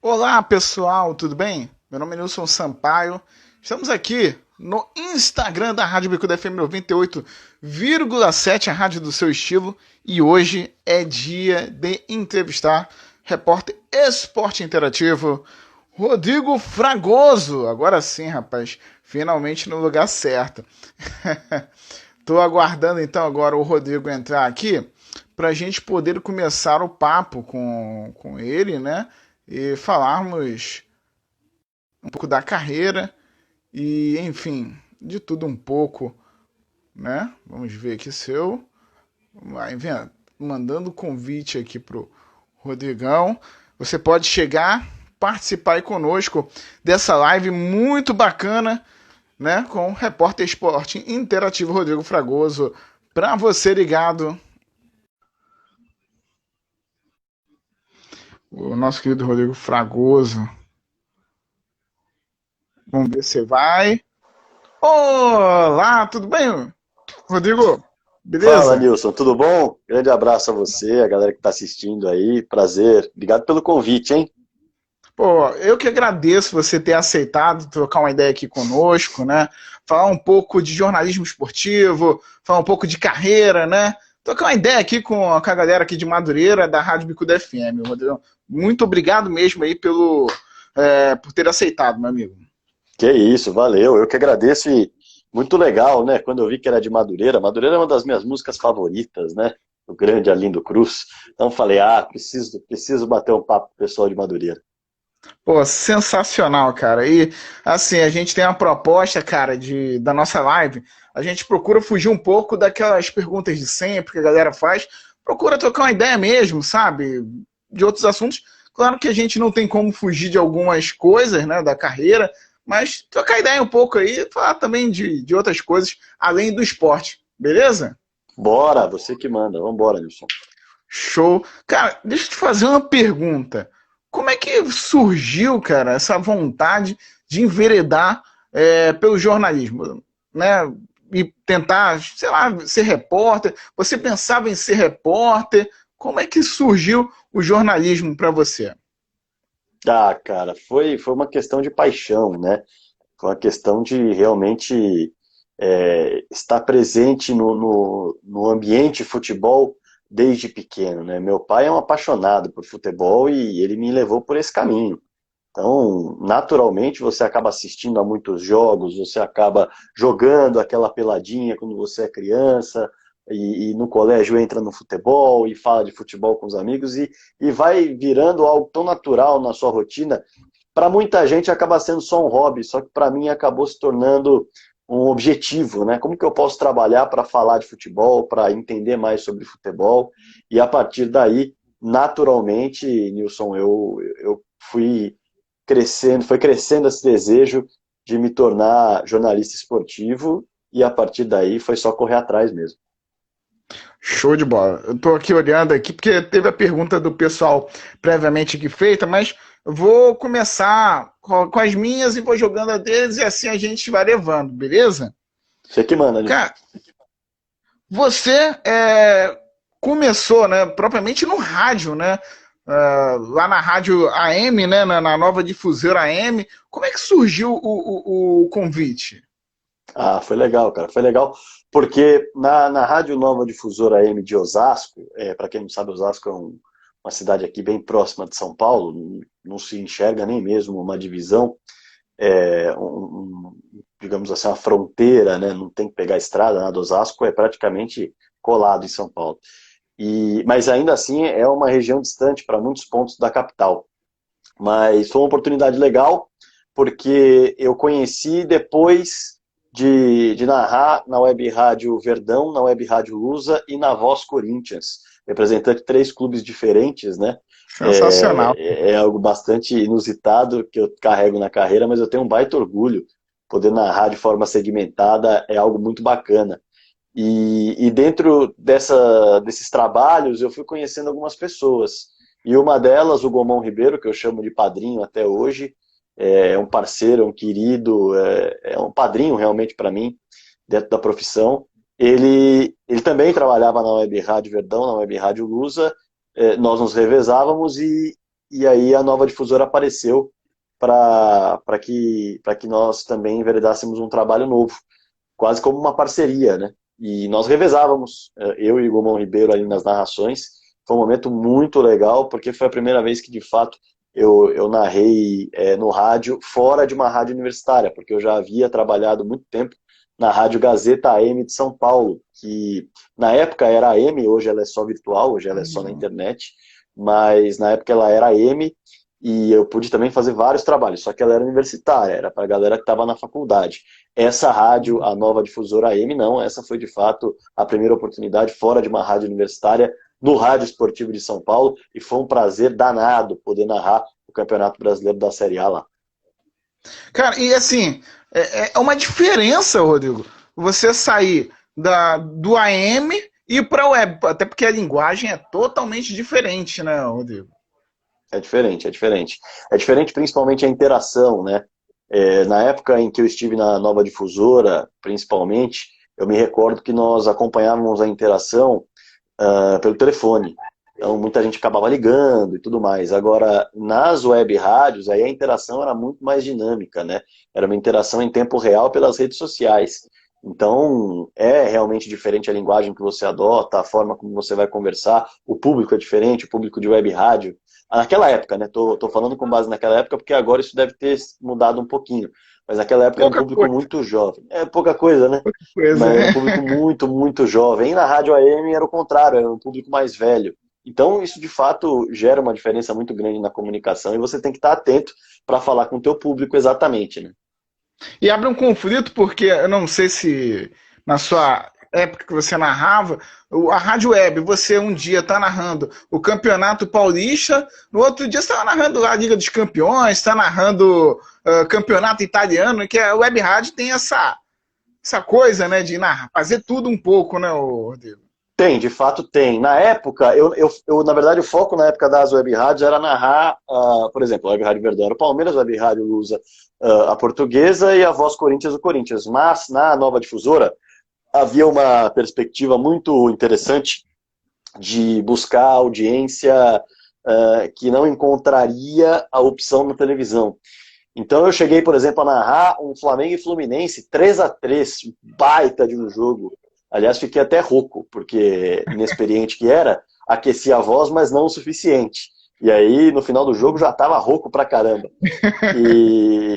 Olá pessoal, tudo bem? Meu nome é Nilson Sampaio. Estamos aqui no Instagram da Rádio Bicuda FM 98,7, a rádio do seu estilo. E hoje é dia de entrevistar repórter esporte interativo Rodrigo Fragoso. Agora sim, rapaz, finalmente no lugar certo. Estou aguardando então agora o Rodrigo entrar aqui para a gente poder começar o papo com ele, né? E falarmos um pouco da carreira e, enfim, de tudo um pouco, né? Vamos ver aqui seu. Vai vendo, mandando convite aqui pro Rodrigão. Você pode chegar, participar aí conosco dessa live muito bacana, né? Com o repórter esporte interativo Rodrigo Fragoso. Para você ligado, o nosso querido Rodrigo Fragoso. Vamos ver se vai. Olá, tudo bem, Rodrigo? Fala, Beleza? Nilson, tudo bom? Grande abraço a você, a galera que está assistindo aí. Prazer. Obrigado pelo convite, hein? Pô, eu que agradeço você ter aceitado trocar uma ideia aqui conosco, né? Falar um pouco de jornalismo esportivo, falar um pouco de carreira, né? Trocar uma ideia aqui com a galera aqui de Madureira, da Rádio Bicuda FM, Rodrigo. Muito obrigado mesmo aí por ter aceitado, meu amigo. Que isso, valeu. Eu que agradeço e muito legal, né? Quando eu vi que era de Madureira. Madureira é uma das minhas músicas favoritas, né? O grande Arlindo Cruz. Então falei, preciso bater um papo com o pessoal de Madureira. Pô, sensacional, cara. E assim, a gente tem uma proposta, cara, da nossa live. A gente procura fugir um pouco daquelas perguntas de sempre que a galera faz. Procura trocar uma ideia mesmo, sabe? De outros assuntos. Claro que a gente não tem como fugir de algumas coisas, né, da carreira, mas trocar ideia um pouco aí, falar também de outras coisas, além do esporte. Beleza? Bora, você que manda. Vambora, Nilson. Show. Cara, deixa eu te fazer uma pergunta. Como é que surgiu, cara, essa vontade de enveredar pelo jornalismo, né? E tentar, sei lá, ser repórter? Você pensava em ser repórter? Como é que surgiu o jornalismo para você? Ah, cara, foi uma questão de paixão, né? Foi uma questão de realmente estar presente no ambiente futebol desde pequeno, né? Meu pai é um apaixonado por futebol e ele me levou por esse caminho. Então, naturalmente, você acaba assistindo a muitos jogos, você acaba jogando aquela peladinha quando você é criança, e no colégio entra no futebol e fala de futebol com os amigos, e vai virando algo tão natural na sua rotina. Para muita gente acaba sendo só um hobby, só que para mim acabou se tornando um objetivo, né? Como que eu posso trabalhar para falar de futebol, para entender mais sobre futebol? E a partir daí, naturalmente, Nilson, eu fui foi crescendo esse desejo de me tornar jornalista esportivo e a partir daí foi só correr atrás mesmo. Show de bola. Eu tô aqui olhando aqui, porque teve a pergunta do pessoal previamente aqui feita, mas eu vou começar com as minhas e vou jogando a deles e assim a gente vai levando, beleza? Você que manda, Nilson. Cara, você começou, né, propriamente no rádio, né? Lá na rádio AM, né, na nova difusora AM. Como é que surgiu o convite? Ah, foi legal, cara. Foi legal porque na Rádio Nova Difusora M de Osasco, para quem não sabe, Osasco é uma cidade aqui bem próxima de São Paulo, não se enxerga nem mesmo uma divisão, digamos assim, uma fronteira, né? Não tem que pegar a estrada, nada. Osasco é praticamente colado em São Paulo. Mas ainda assim é uma região distante para muitos pontos da capital. Mas foi uma oportunidade legal, porque eu conheci depois de narrar na Web Rádio Verdão, na Web Rádio Lusa e na Voz Corinthians, representante de três clubes diferentes, né? Sensacional. É algo bastante inusitado que eu carrego na carreira, mas eu tenho um baita orgulho. Poder narrar de forma segmentada é algo muito bacana. E dentro desses trabalhos, eu fui conhecendo algumas pessoas. E uma delas, o Gomão Ribeiro, que eu chamo de padrinho até hoje, é um parceiro, é um querido, é um padrinho realmente para mim, dentro da profissão. Ele também trabalhava na Web Rádio Verdão, na Web Rádio Lusa, nós nos revezávamos e aí a Nova Difusora apareceu para que nós também enveredássemos um trabalho novo, quase como uma parceria, né? E nós revezávamos, eu e o Gomão Ribeiro ali nas narrações. Foi um momento muito legal, porque foi a primeira vez que, de fato, eu narrei no rádio, fora de uma rádio universitária, porque eu já havia trabalhado muito tempo na Rádio Gazeta AM de São Paulo, que na época era AM, hoje ela é só virtual, hoje ela é só na internet, mas na época ela era AM, e eu pude também fazer vários trabalhos, só que ela era universitária, era para a galera que estava na faculdade. Essa rádio, a Nova Difusora AM, não, essa foi de fato a primeira oportunidade fora de uma rádio universitária, no Rádio Esportivo de São Paulo, e foi um prazer danado poder narrar o Campeonato Brasileiro da Série A lá. Cara, e assim, é uma diferença, Rodrigo, você sair do AM e ir para a web, até porque a linguagem é totalmente diferente, né, Rodrigo? É diferente, é diferente. É diferente principalmente a interação, né? Na época em que eu estive na Nova Difusora, principalmente, eu me recordo que nós acompanhávamos a interação pelo telefone. Então, muita gente acabava ligando e tudo mais. Agora, nas web rádios, aí a interação era muito mais dinâmica, né? Era uma interação em tempo real pelas redes sociais. Então, é realmente diferente a linguagem que você adota, a forma como você vai conversar, o público é diferente, o público de web rádio. Naquela época, né? Tô falando com base naquela época, porque agora isso deve ter mudado um pouquinho. Mas naquela época era um Pouca público coisa, muito jovem. É pouca coisa, né? pouca coisa. Mas era um público muito, muito jovem. E na Rádio AM era o contrário, era um público mais velho. Então, isso de fato gera uma diferença muito grande na comunicação e você tem que estar atento para falar com o teu público exatamente, né? E abre um conflito, porque eu não sei se na sua época que você narrava, a Rádio Web, você um dia está narrando o Campeonato Paulista, no outro dia você está narrando a Liga dos Campeões, está narrando Campeonato Italiano, que a Web Rádio tem essa coisa, né, de narrar, fazer tudo um pouco, né, Rodrigo? Tem, de fato tem. Na época, na verdade, o foco na época das web rádios era narrar, por exemplo, a Web Rádio Verdão era o Palmeiras, a Web Rádio Lusa a Portuguesa e a Voz Corinthians o Corinthians. Mas na Nova Difusora havia uma perspectiva muito interessante de buscar audiência que não encontraria a opção na televisão. Então eu cheguei, por exemplo, a narrar um Flamengo e Fluminense 3-3, baita de um jogo. Aliás, fiquei até rouco, porque inexperiente que era, aqueci a voz, mas não o suficiente. E aí, no final do jogo, já estava rouco pra caramba.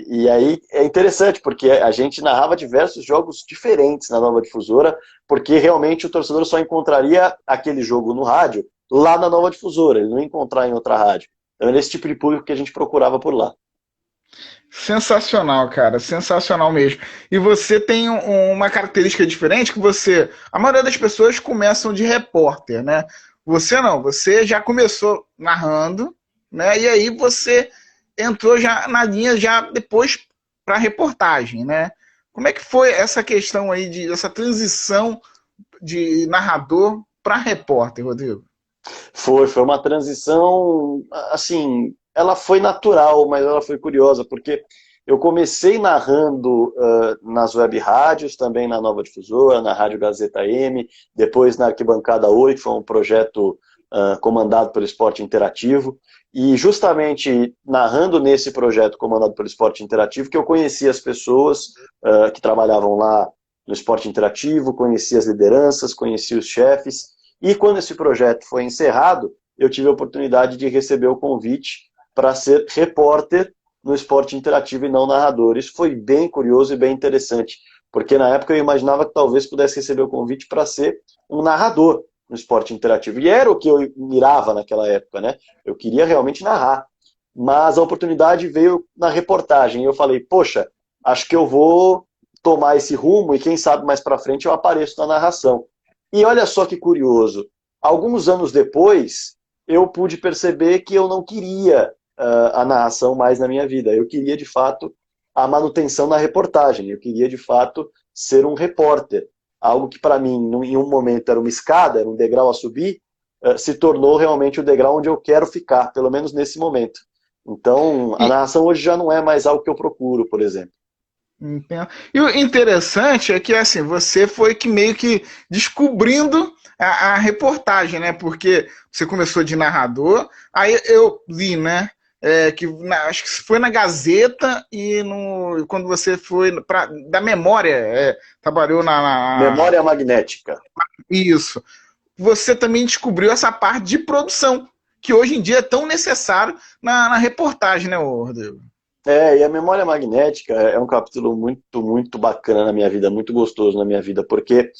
E aí é interessante, porque a gente narrava diversos jogos diferentes na Nova Difusora, porque realmente o torcedor só encontraria aquele jogo no rádio lá na Nova Difusora, ele não ia encontrar em outra rádio. Então era esse tipo de público que a gente procurava por lá. Sensacional, cara, sensacional mesmo. E você tem uma característica diferente que a maioria das pessoas começam de repórter, né? Você não, você já começou narrando, né? E aí você entrou já na linha já depois para reportagem, né? Como é que foi essa questão aí essa transição de narrador para repórter, Rodrigo? Foi uma transição, assim, ela foi natural, mas ela foi curiosa, porque eu comecei narrando nas web rádios, também na Nova Difusora, na Rádio Gazeta M, depois na Arquibancada 8, que foi um projeto comandado pelo Esporte Interativo, e justamente narrando nesse projeto comandado pelo Esporte Interativo que eu conheci as pessoas que trabalhavam lá no Esporte Interativo, conheci as lideranças, conheci os chefes, e quando esse projeto foi encerrado, eu tive a oportunidade de receber o convite para ser repórter no Esporte Interativo e não narrador. Isso foi bem curioso e bem interessante, porque na época eu imaginava que talvez pudesse receber o convite para ser um narrador no Esporte Interativo. E era o que eu mirava naquela época, né? Eu queria realmente narrar. Mas a oportunidade veio na reportagem. E eu falei, poxa, acho que eu vou tomar esse rumo e quem sabe mais para frente eu apareço na narração. E olha só que curioso, alguns anos depois eu pude perceber que eu não queria a narração mais na minha vida. Eu queria, de fato, a manutenção na reportagem. Eu queria, de fato, ser um repórter. Algo que, para mim, em um momento era uma escada, era um degrau a subir, se tornou realmente o degrau onde eu quero ficar, pelo menos nesse momento. Então, a E, narração hoje já não é mais algo que eu procuro, por exemplo. Entendo. E o interessante é que assim, você foi que meio que descobrindo a reportagem, né? Porque você começou de narrador, aí eu li, né? Acho que foi na Gazeta e quando você foi da memória, trabalhou Memória magnética. isso. Você também descobriu essa parte de produção, que hoje em dia é tão necessário na reportagem, né, Rodrigo? E a memória magnética é um capítulo muito, muito bacana na minha vida, muito gostoso na minha vida, porque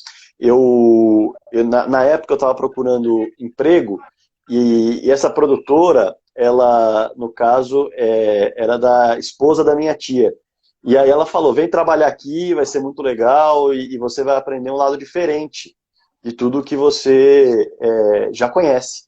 na época eu estava procurando emprego e essa produtora, ela, no caso, era da esposa da minha tia. E aí ela falou, vem trabalhar aqui, vai ser muito legal e você vai aprender um lado diferente de tudo que você já conhece.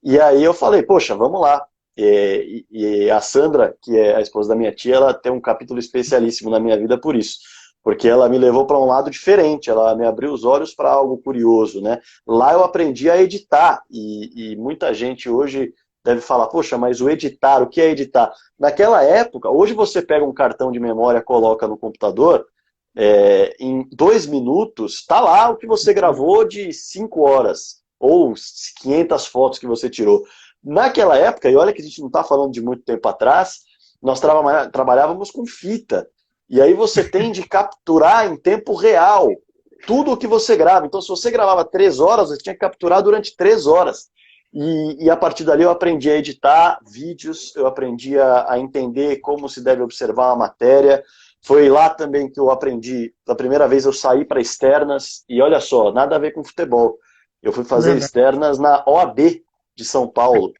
E aí eu falei, poxa, vamos lá. E a Sandra, que é a esposa da minha tia, ela tem um capítulo especialíssimo na minha vida por isso, porque ela me levou para um lado diferente, ela me abriu os olhos para algo curioso, né? Lá eu aprendi a editar, e muita gente hoje deve falar, poxa, mas o que é editar? Naquela época, hoje você pega um cartão de memória, coloca no computador, em 2 minutos, está lá o que você gravou de 5 horas, ou 500 fotos que você tirou. Naquela época, e olha que a gente não está falando de muito tempo atrás, nós trabalhávamos com fita. E aí você tem de capturar em tempo real tudo o que você grava. Então, se você gravava 3 horas, você tinha que capturar durante 3 horas. E a partir dali eu aprendi a editar vídeos, eu aprendi a entender como se deve observar uma matéria. Foi lá também que eu aprendi, pela primeira vez eu saí para externas, e olha só, nada a ver com futebol. Eu fui fazer Verdade. externas na OAB de São Paulo,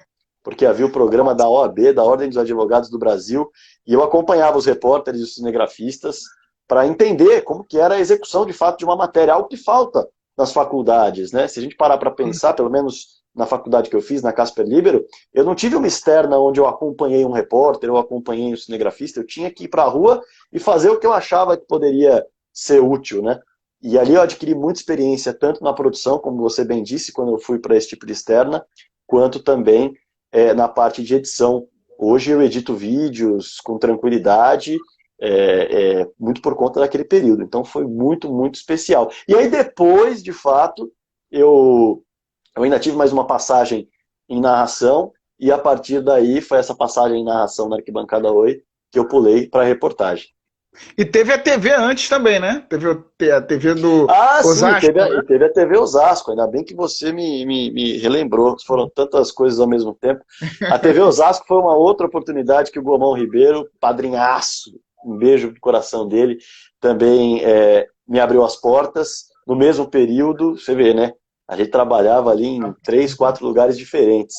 porque havia o programa da OAB, da Ordem dos Advogados do Brasil, e eu acompanhava os repórteres e os cinegrafistas para entender como que era a execução de fato de uma matéria, algo que falta nas faculdades, né? Se a gente parar para pensar, pelo menos na faculdade que eu fiz, na Casper Libero, eu não tive uma externa onde eu acompanhei um repórter, eu acompanhei um cinegrafista, eu tinha que ir para a rua e fazer o que eu achava que poderia ser útil, né? E ali eu adquiri muita experiência, tanto na produção, como você bem disse, quando eu fui para esse tipo de externa, quanto também na parte de edição. Hoje eu edito vídeos com tranquilidade, muito por conta daquele período. Então foi muito, muito especial. E aí depois, de fato, eu ainda tive mais uma passagem em narração, e a partir daí foi essa passagem em narração na Arquibancada Oi que eu pulei para a reportagem. E teve a TV antes também, né? Teve a TV do Sim, Osasco, né? teve a TV Osasco, ainda bem que você me relembrou, foram tantas coisas ao mesmo tempo. A TV Osasco foi uma outra oportunidade que o Gomão Ribeiro, padrinhaço, um beijo no coração dele, também me abriu as portas. No mesmo período, você vê, né? A gente trabalhava ali em 3, 4 lugares diferentes.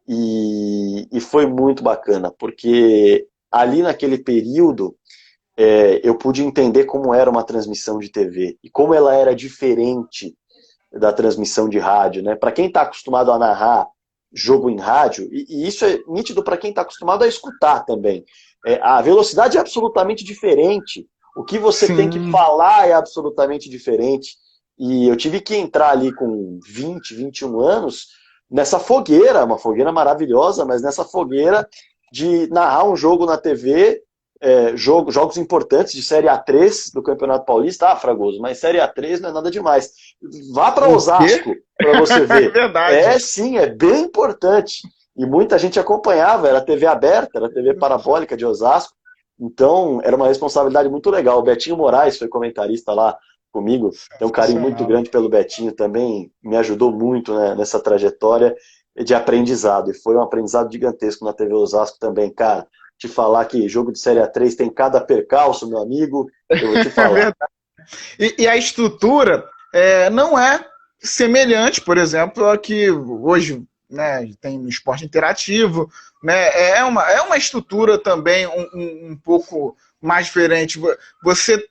E foi muito bacana, porque ali naquele período eu pude entender como era uma transmissão de TV e como ela era diferente da transmissão de rádio, né? Para quem está acostumado a narrar jogo em rádio, e isso é nítido para quem está acostumado a escutar também, a velocidade é absolutamente diferente, o que você tem que Sim. falar é absolutamente diferente, e eu tive que entrar ali com 20, 21 anos nessa fogueira, uma fogueira maravilhosa, mas nessa fogueira de narrar um jogo na TV, jogos importantes de Série A3 do Campeonato Paulista. Ah, Fragoso, mas Série A3 não é nada demais. Vá para O Osasco quê? para você É ver. verdade. Sim, é bem importante. E muita gente acompanhava, era TV aberta, era TV parabólica de Osasco. Então, era uma responsabilidade muito legal. O Betinho Moraes foi comentarista lá comigo. Tem um carinho muito Sensacional. grande pelo Betinho também. Me ajudou muito, né, nessa trajetória de aprendizado. E foi um aprendizado gigantesco na TV Osasco também, cara. Te falar que jogo de Série A3 tem cada percalço, meu amigo, eu vou te É falar. verdade. E a estrutura não é semelhante, por exemplo, a que hoje, né, tem no esporte interativo. Né, é uma estrutura também um pouco mais diferente. Você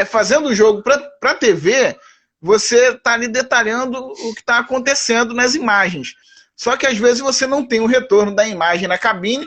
fazendo o jogo para a TV, você está ali detalhando o que está acontecendo nas imagens. Só que às vezes você não tem o retorno da imagem na cabine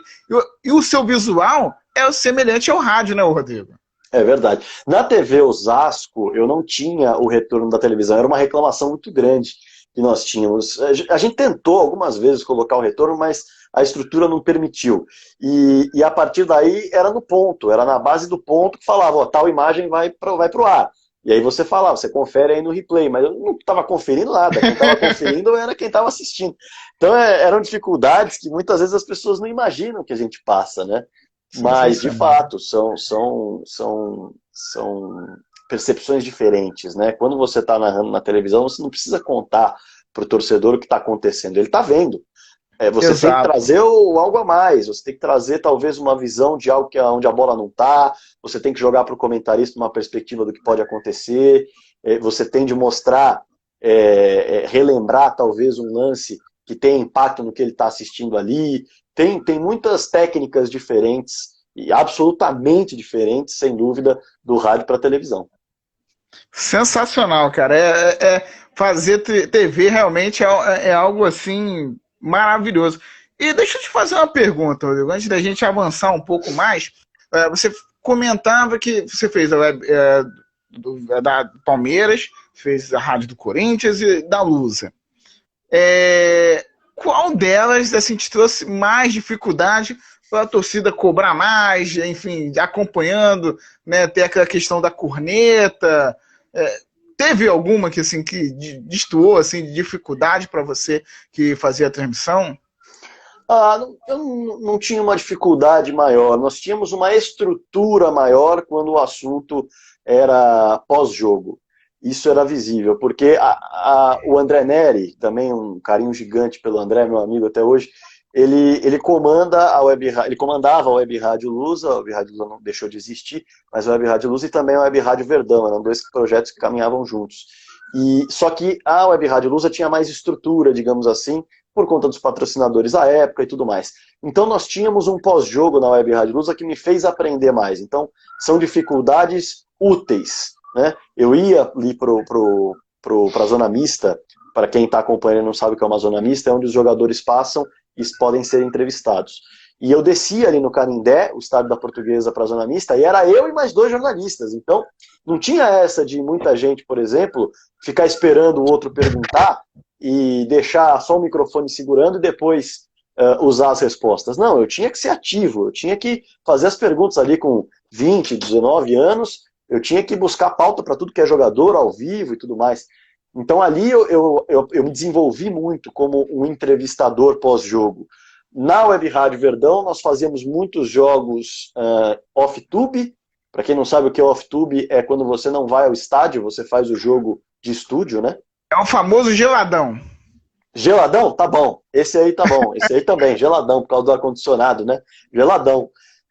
e o seu visual é semelhante ao rádio, né, Rodrigo? É verdade. Na TV Osasco, eu não tinha o retorno da televisão, era uma reclamação muito grande que nós tínhamos. A gente tentou algumas vezes colocar o retorno, mas a estrutura não permitiu. E a partir daí era no ponto, era na base do ponto que falava, ó, tal imagem vai pro ar. E aí você falava, você confere aí no replay, mas eu não estava conferindo nada, quem estava conferindo era quem estava assistindo. Então eram dificuldades que muitas vezes as pessoas não imaginam que a gente passa, né? Mas, de fato, são percepções diferentes, né? Quando você está narrando na televisão, você não precisa contar para o torcedor o que está acontecendo, ele está vendo. Você tem que trazer algo a mais, você tem que trazer talvez uma visão de algo onde a bola não está, você tem que jogar para o comentarista uma perspectiva do que pode acontecer, você tem de mostrar, relembrar talvez um lance que tem impacto no que ele está assistindo ali. Tem muitas técnicas diferentes, e absolutamente diferentes, sem dúvida, do rádio para a televisão. Sensacional, cara. Fazer TV realmente é algo assim maravilhoso. E deixa eu te fazer uma pergunta, Rodrigo, antes da gente avançar um pouco mais. Você comentava que você fez a web da Palmeiras, fez a rádio do Corinthians e da Lusa. Qual delas assim, te trouxe mais dificuldade para a torcida cobrar mais, enfim, acompanhando, né, ter aquela questão da corneta? Teve alguma que assim que destoou assim de dificuldade para você que fazia a transmissão? Eu não tinha uma dificuldade maior, nós tínhamos uma estrutura maior quando o assunto era pós-jogo. Isso era visível, porque o André Neri, também um carinho gigante pelo André, meu amigo até hoje, ele comandava a Web Rádio Lusa, a Web Rádio Lusa não deixou de existir, mas a Web Rádio Lusa e também a Web Rádio Verdão, eram dois projetos que caminhavam juntos. Só que a Web Rádio Lusa tinha mais estrutura, digamos assim, por conta dos patrocinadores à época e tudo mais. Então nós tínhamos um pós-jogo na Web Rádio Lusa que me fez aprender mais. Então são dificuldades úteis, né? Eu ia ali para a zona mista, para quem está acompanhando e não sabe o que é uma zona mista, é onde os jogadores passam e podem ser entrevistados. E eu descia ali no Canindé, o estádio da Portuguesa, para a zona mista, e era eu e mais 2 jornalistas. Então, não tinha essa de muita gente, por exemplo, ficar esperando o outro perguntar e deixar só o microfone segurando e depois usar as respostas. Não, eu tinha que ser ativo, eu tinha que fazer as perguntas ali com 20, 19 anos, eu tinha que buscar pauta para tudo que é jogador, ao vivo e tudo mais. Então ali eu me desenvolvi muito como um entrevistador pós-jogo. Na Web Rádio Verdão nós fazíamos muitos jogos off-tube. Para quem não sabe o que é off-tube, é quando você não vai ao estádio, você faz o jogo de estúdio, né? É o famoso geladão. Geladão? Tá bom. Esse aí tá bom. Esse aí também, geladão, por causa do ar-condicionado, né? Geladão.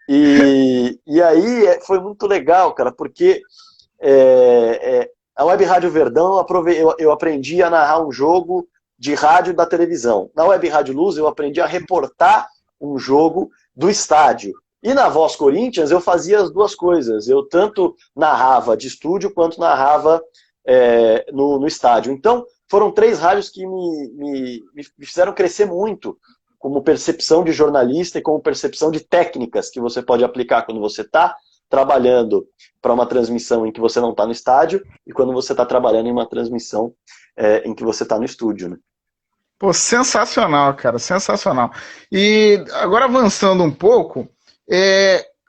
E aí foi muito legal, cara, porque a Web Rádio Verdão eu aprendi a narrar um jogo de rádio da televisão. Na Web Rádio Luz eu aprendi a reportar um jogo do estádio. E na Voz Corinthians eu fazia as duas coisas. Eu tanto narrava de estúdio quanto narrava no estádio. Então foram 3 rádios que me fizeram crescer muito como percepção de jornalista e como percepção de técnicas que você pode aplicar quando você está trabalhando para uma transmissão em que você não está no estádio e quando você está trabalhando em uma transmissão em que você está no estúdio, né? Pô, sensacional, cara, sensacional. E agora avançando um pouco,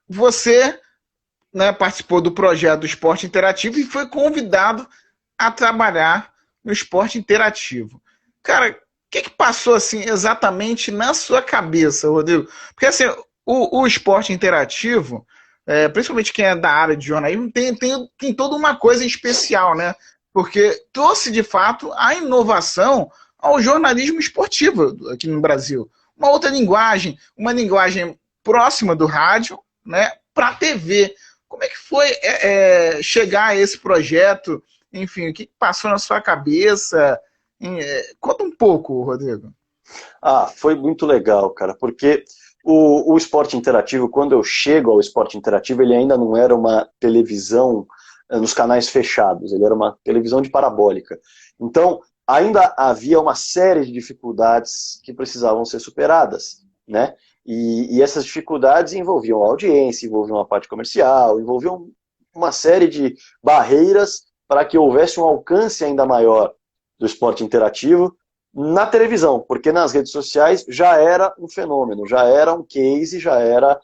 você, né, participou do projeto do Esporte Interativo e foi convidado a trabalhar no Esporte Interativo. Cara, o que passou assim exatamente na sua cabeça, Rodrigo? Porque assim, o Esporte Interativo, principalmente quem é da área de jornalismo, tem toda uma coisa especial, né? Porque trouxe de fato a inovação ao jornalismo esportivo aqui no Brasil. Uma outra linguagem, uma linguagem próxima do rádio, né, para a TV. Como é que foi chegar a esse projeto? Enfim, o que passou na sua cabeça? Conta um pouco, Rodrigo. Foi muito legal, cara, porque o Esporte Interativo, quando eu chego ao Esporte Interativo, ele ainda não era uma televisão nos canais fechados, ele era uma televisão de parabólica. Então, ainda havia uma série de dificuldades que precisavam ser superadas, né? E essas dificuldades envolviam a audiência, envolviam a parte comercial, envolviam uma série de barreiras para que houvesse um alcance ainda maior do esporte interativo na televisão, porque nas redes sociais já era um fenômeno, já era um case, já era,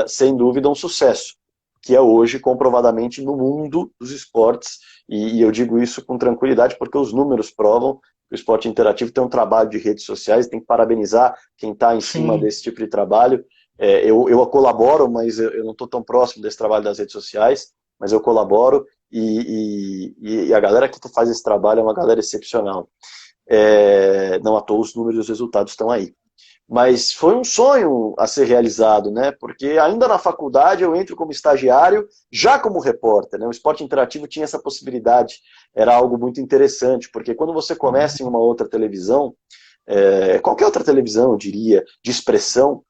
sem dúvida, um sucesso, que é hoje comprovadamente no mundo dos esportes, e eu digo isso com tranquilidade porque os números provam que o esporte interativo tem um trabalho de redes sociais, tem que parabenizar quem está em cima desse tipo de trabalho. Eu colaboro, mas eu não estou tão próximo desse trabalho das redes sociais, mas eu colaboro, e a galera que faz esse trabalho é uma galera excepcional. Não à toa os números e os resultados estão aí. Mas foi um sonho a ser realizado, né? Porque ainda na faculdade eu entro como estagiário, já como repórter, né? O esporte interativo tinha essa possibilidade, era algo muito interessante, porque quando você começa em uma outra televisão, qualquer outra televisão, eu diria, de expressão,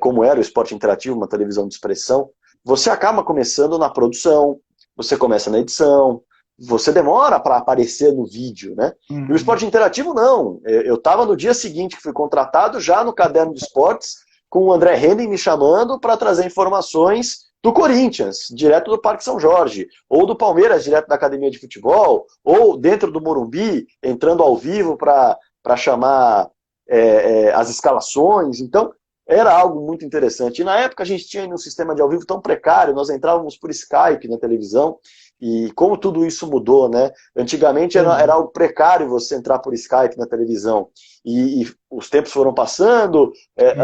como era o esporte interativo, uma televisão de expressão, você acaba começando na produção, você começa na edição, você demora para aparecer no vídeo, né? E o esporte interativo não. Eu estava no dia seguinte que fui contratado, já no caderno de esportes, com o André Henning me chamando para trazer informações do Corinthians, direto do Parque São Jorge, ou do Palmeiras, direto da Academia de Futebol, ou dentro do Morumbi, entrando ao vivo para chamar as escalações. Então, era algo muito interessante. E na época a gente tinha um sistema de ao vivo tão precário, nós entrávamos por Skype na televisão, e como tudo isso mudou, né? Antigamente era algo precário você entrar por Skype na televisão, e os tempos foram passando,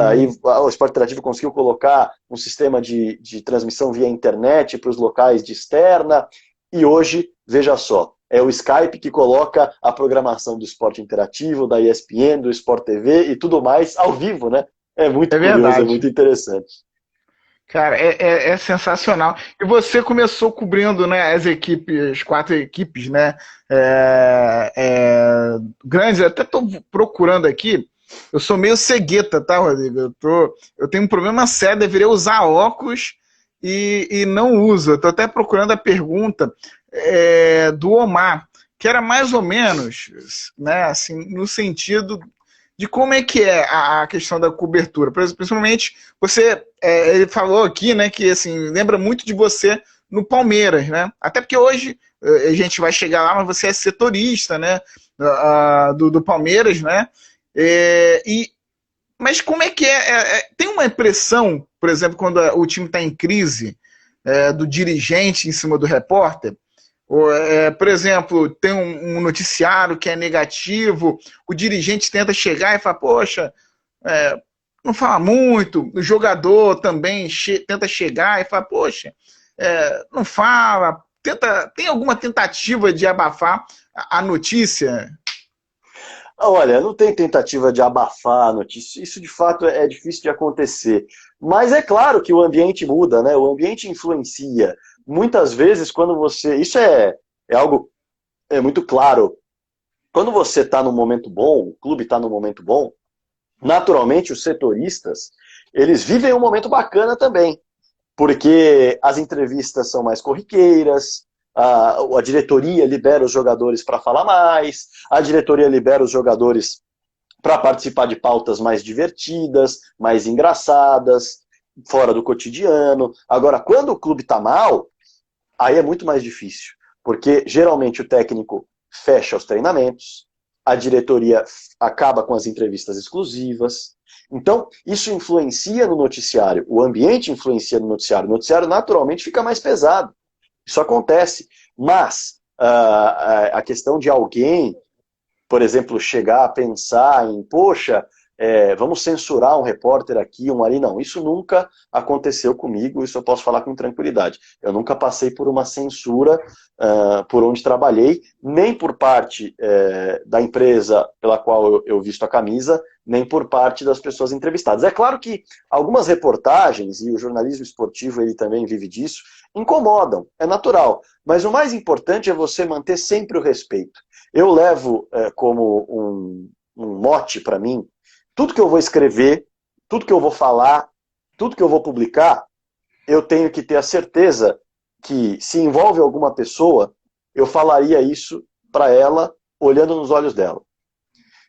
aí o Esporte Interativo conseguiu colocar um sistema de transmissão via internet para os locais de externa, e hoje, veja só, é o Skype que coloca a programação do Esporte Interativo, da ESPN, do Sport TV e tudo mais ao vivo, né? É muito curioso, verdade. é muito interessante. Cara, é sensacional. E você começou cobrindo, né, as 4 equipes, né, grandes. Eu até estou procurando aqui. Eu sou meio cegueta, tá, Rodrigo? Eu tenho um problema sério, deveria usar óculos e não uso. Eu estou até procurando a pergunta do Omar, que era mais ou menos, né, assim, no sentido de como é que é a questão da cobertura. Principalmente, ele falou aqui, né, que assim, lembra muito de você no Palmeiras, né? Até porque hoje a gente vai chegar lá, mas você é setorista, né, do Palmeiras, né? Mas como é que tem uma impressão, por exemplo, quando o time está em crise, do dirigente em cima do repórter? Por exemplo, tem um noticiário que é negativo, o dirigente tenta chegar e fala, poxa, não fala muito, o jogador também tenta chegar e fala, poxa, não fala, tem alguma tentativa de abafar a notícia? Olha, não tem tentativa de abafar a notícia, isso de fato é difícil de acontecer, mas é claro que o ambiente muda, né? O ambiente influencia. Muitas vezes, quando você... Isso é algo muito claro. Quando você está num momento bom, o clube está num momento bom, naturalmente os setoristas, eles vivem um momento bacana também, porque as entrevistas são mais corriqueiras, a diretoria libera os jogadores para falar mais, a diretoria libera os jogadores para participar de pautas mais divertidas, mais engraçadas, fora do cotidiano. Agora, quando o clube está mal, aí é muito mais difícil, porque geralmente o técnico fecha os treinamentos, a diretoria acaba com as entrevistas exclusivas. Então, isso influencia no noticiário, o ambiente influencia no noticiário naturalmente fica mais pesado. Isso acontece, mas a questão de alguém, por exemplo, chegar a pensar em, poxa, vamos censurar um repórter aqui, um ali, não. Isso nunca aconteceu comigo, isso eu posso falar com tranquilidade. Eu nunca passei por uma censura por onde trabalhei, nem por parte da empresa pela qual eu visto a camisa, nem por parte das pessoas entrevistadas. É claro que algumas reportagens, e o jornalismo esportivo ele também vive disso, incomodam, é natural. Mas o mais importante é você manter sempre o respeito. Eu levo como um mote para mim, tudo que eu vou escrever, tudo que eu vou falar, tudo que eu vou publicar, eu tenho que ter a certeza que se envolve alguma pessoa, eu falaria isso para ela olhando nos olhos dela.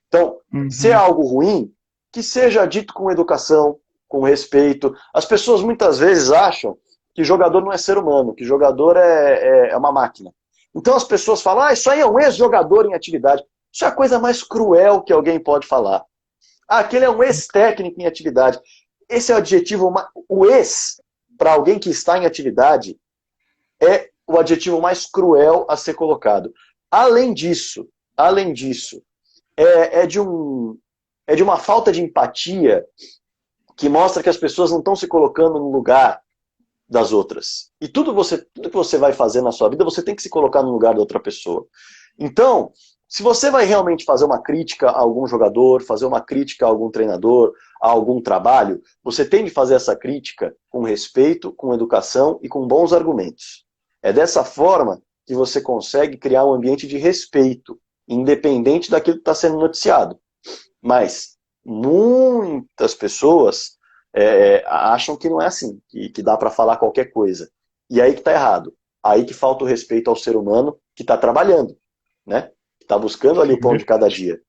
Então, se é algo ruim, que seja dito com educação, com respeito. As pessoas muitas vezes acham que jogador não é ser humano, que jogador é uma máquina. Então as pessoas falam, isso aí é um ex-jogador em atividade. Isso é a coisa mais cruel que alguém pode falar. Ah, aquele é um ex-técnico em atividade. Esse é o adjetivo, o ex, para alguém que está em atividade, é o adjetivo mais cruel a ser colocado. Além disso, é de uma falta de empatia que mostra que as pessoas não estão se colocando no lugar das outras. E tudo que você vai fazer na sua vida, você tem que se colocar no lugar da outra pessoa. Então, se você vai realmente fazer uma crítica a algum jogador, fazer uma crítica a algum treinador, a algum trabalho, você tem de fazer essa crítica com respeito, com educação e com bons argumentos. É dessa forma que você consegue criar um ambiente de respeito, independente daquilo que está sendo noticiado. Mas muitas pessoas acham que não é assim, que dá para falar qualquer coisa. E aí que está errado. Aí que falta o respeito ao ser humano que está trabalhando, né? Que está buscando ali o pão de cada dia.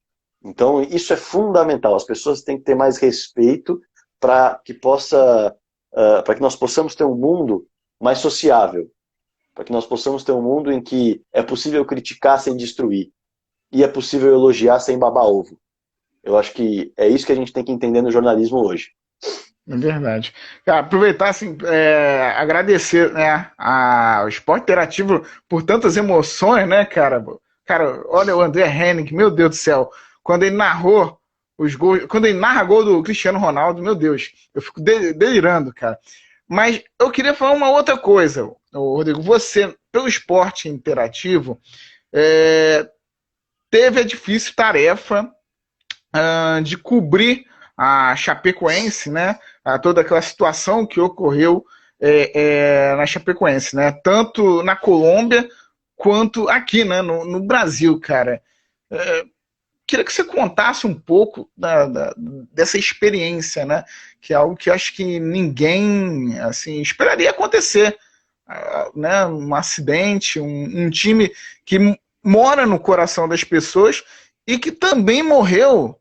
Então isso é fundamental. As pessoas têm que ter mais respeito para que nós possamos ter um mundo mais sociável, para que nós possamos ter um mundo em que é possível criticar sem destruir e é possível elogiar sem babar ovo. Eu acho que é isso que a gente tem que entender no jornalismo hoje. É verdade. Cara, aproveitar, assim, agradecer, né, ao Esporte Interativo por tantas emoções, né, cara? Cara, olha o André Henning, meu Deus do céu, quando ele narrou os gols, quando ele narra gol do Cristiano Ronaldo, meu Deus, eu fico delirando, cara. Mas eu queria falar uma outra coisa, Rodrigo. Você, pelo Esporte Interativo, teve a difícil tarefa de cobrir a Chapecoense, né? Toda aquela situação que ocorreu na Chapecoense, né? Tanto na Colômbia quanto aqui, né? No Brasil, cara. Queria que você contasse um pouco dessa experiência, né? Que é algo que eu acho que ninguém assim esperaria acontecer, né? Um acidente, um time que mora no coração das pessoas e que também morreu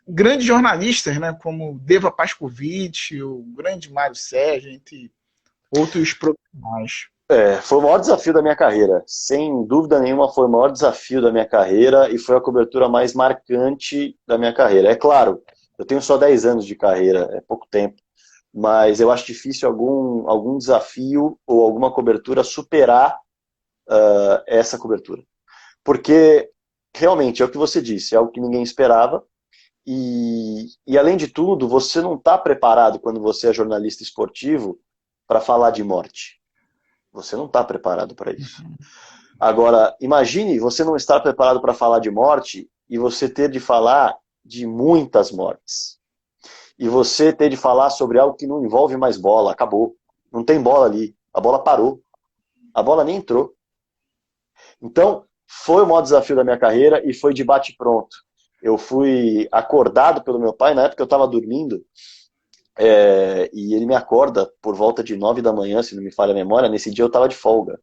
grandes jornalistas, né, como Deva Pascovitch, o grande Mário Sérgio, entre outros profissionais. Foi o maior desafio da minha carreira. Sem dúvida nenhuma, foi o maior desafio da minha carreira e foi a cobertura mais marcante da minha carreira. É claro, eu tenho só 10 anos de carreira, é pouco tempo, mas eu acho difícil algum desafio ou alguma cobertura superar essa cobertura. Porque, realmente, é o que você disse, é algo que ninguém esperava. E além de tudo, você não está preparado quando você é jornalista esportivo para falar de morte. Você não está preparado para isso. Agora, imagine você não estar preparado para falar de morte e você ter de falar de muitas mortes. E você ter de falar sobre algo que não envolve mais bola. Acabou. Não tem bola ali. A bola parou. A bola nem entrou. Então, foi o maior desafio da minha carreira e foi de bate-pronto. Eu fui acordado pelo meu pai, na época eu estava dormindo, e ele me acorda por volta de 9 da manhã, se não me falha a memória. Nesse dia eu estava de folga.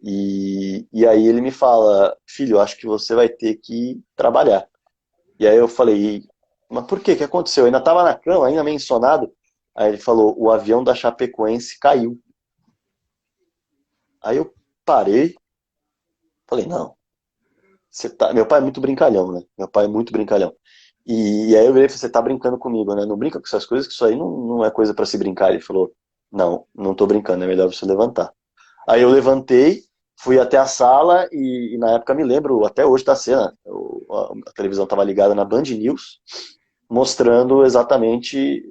E aí ele me fala: filho, acho que você vai ter que trabalhar. E aí eu falei: mas por quê? O que aconteceu? Eu ainda estava na cama, ainda meio ensonado. Aí ele falou: o avião da Chapecoense caiu. Aí eu parei, falei: não, meu pai é muito brincalhão, né? Meu pai é muito brincalhão. E aí eu virei e falei: você tá brincando comigo, né? Não brinca com essas coisas, que isso aí não é coisa para se brincar. Ele falou: não tô brincando, é melhor você levantar. Aí eu levantei, fui até a sala e na época me lembro até hoje da cena. A televisão estava ligada na Band News, mostrando exatamente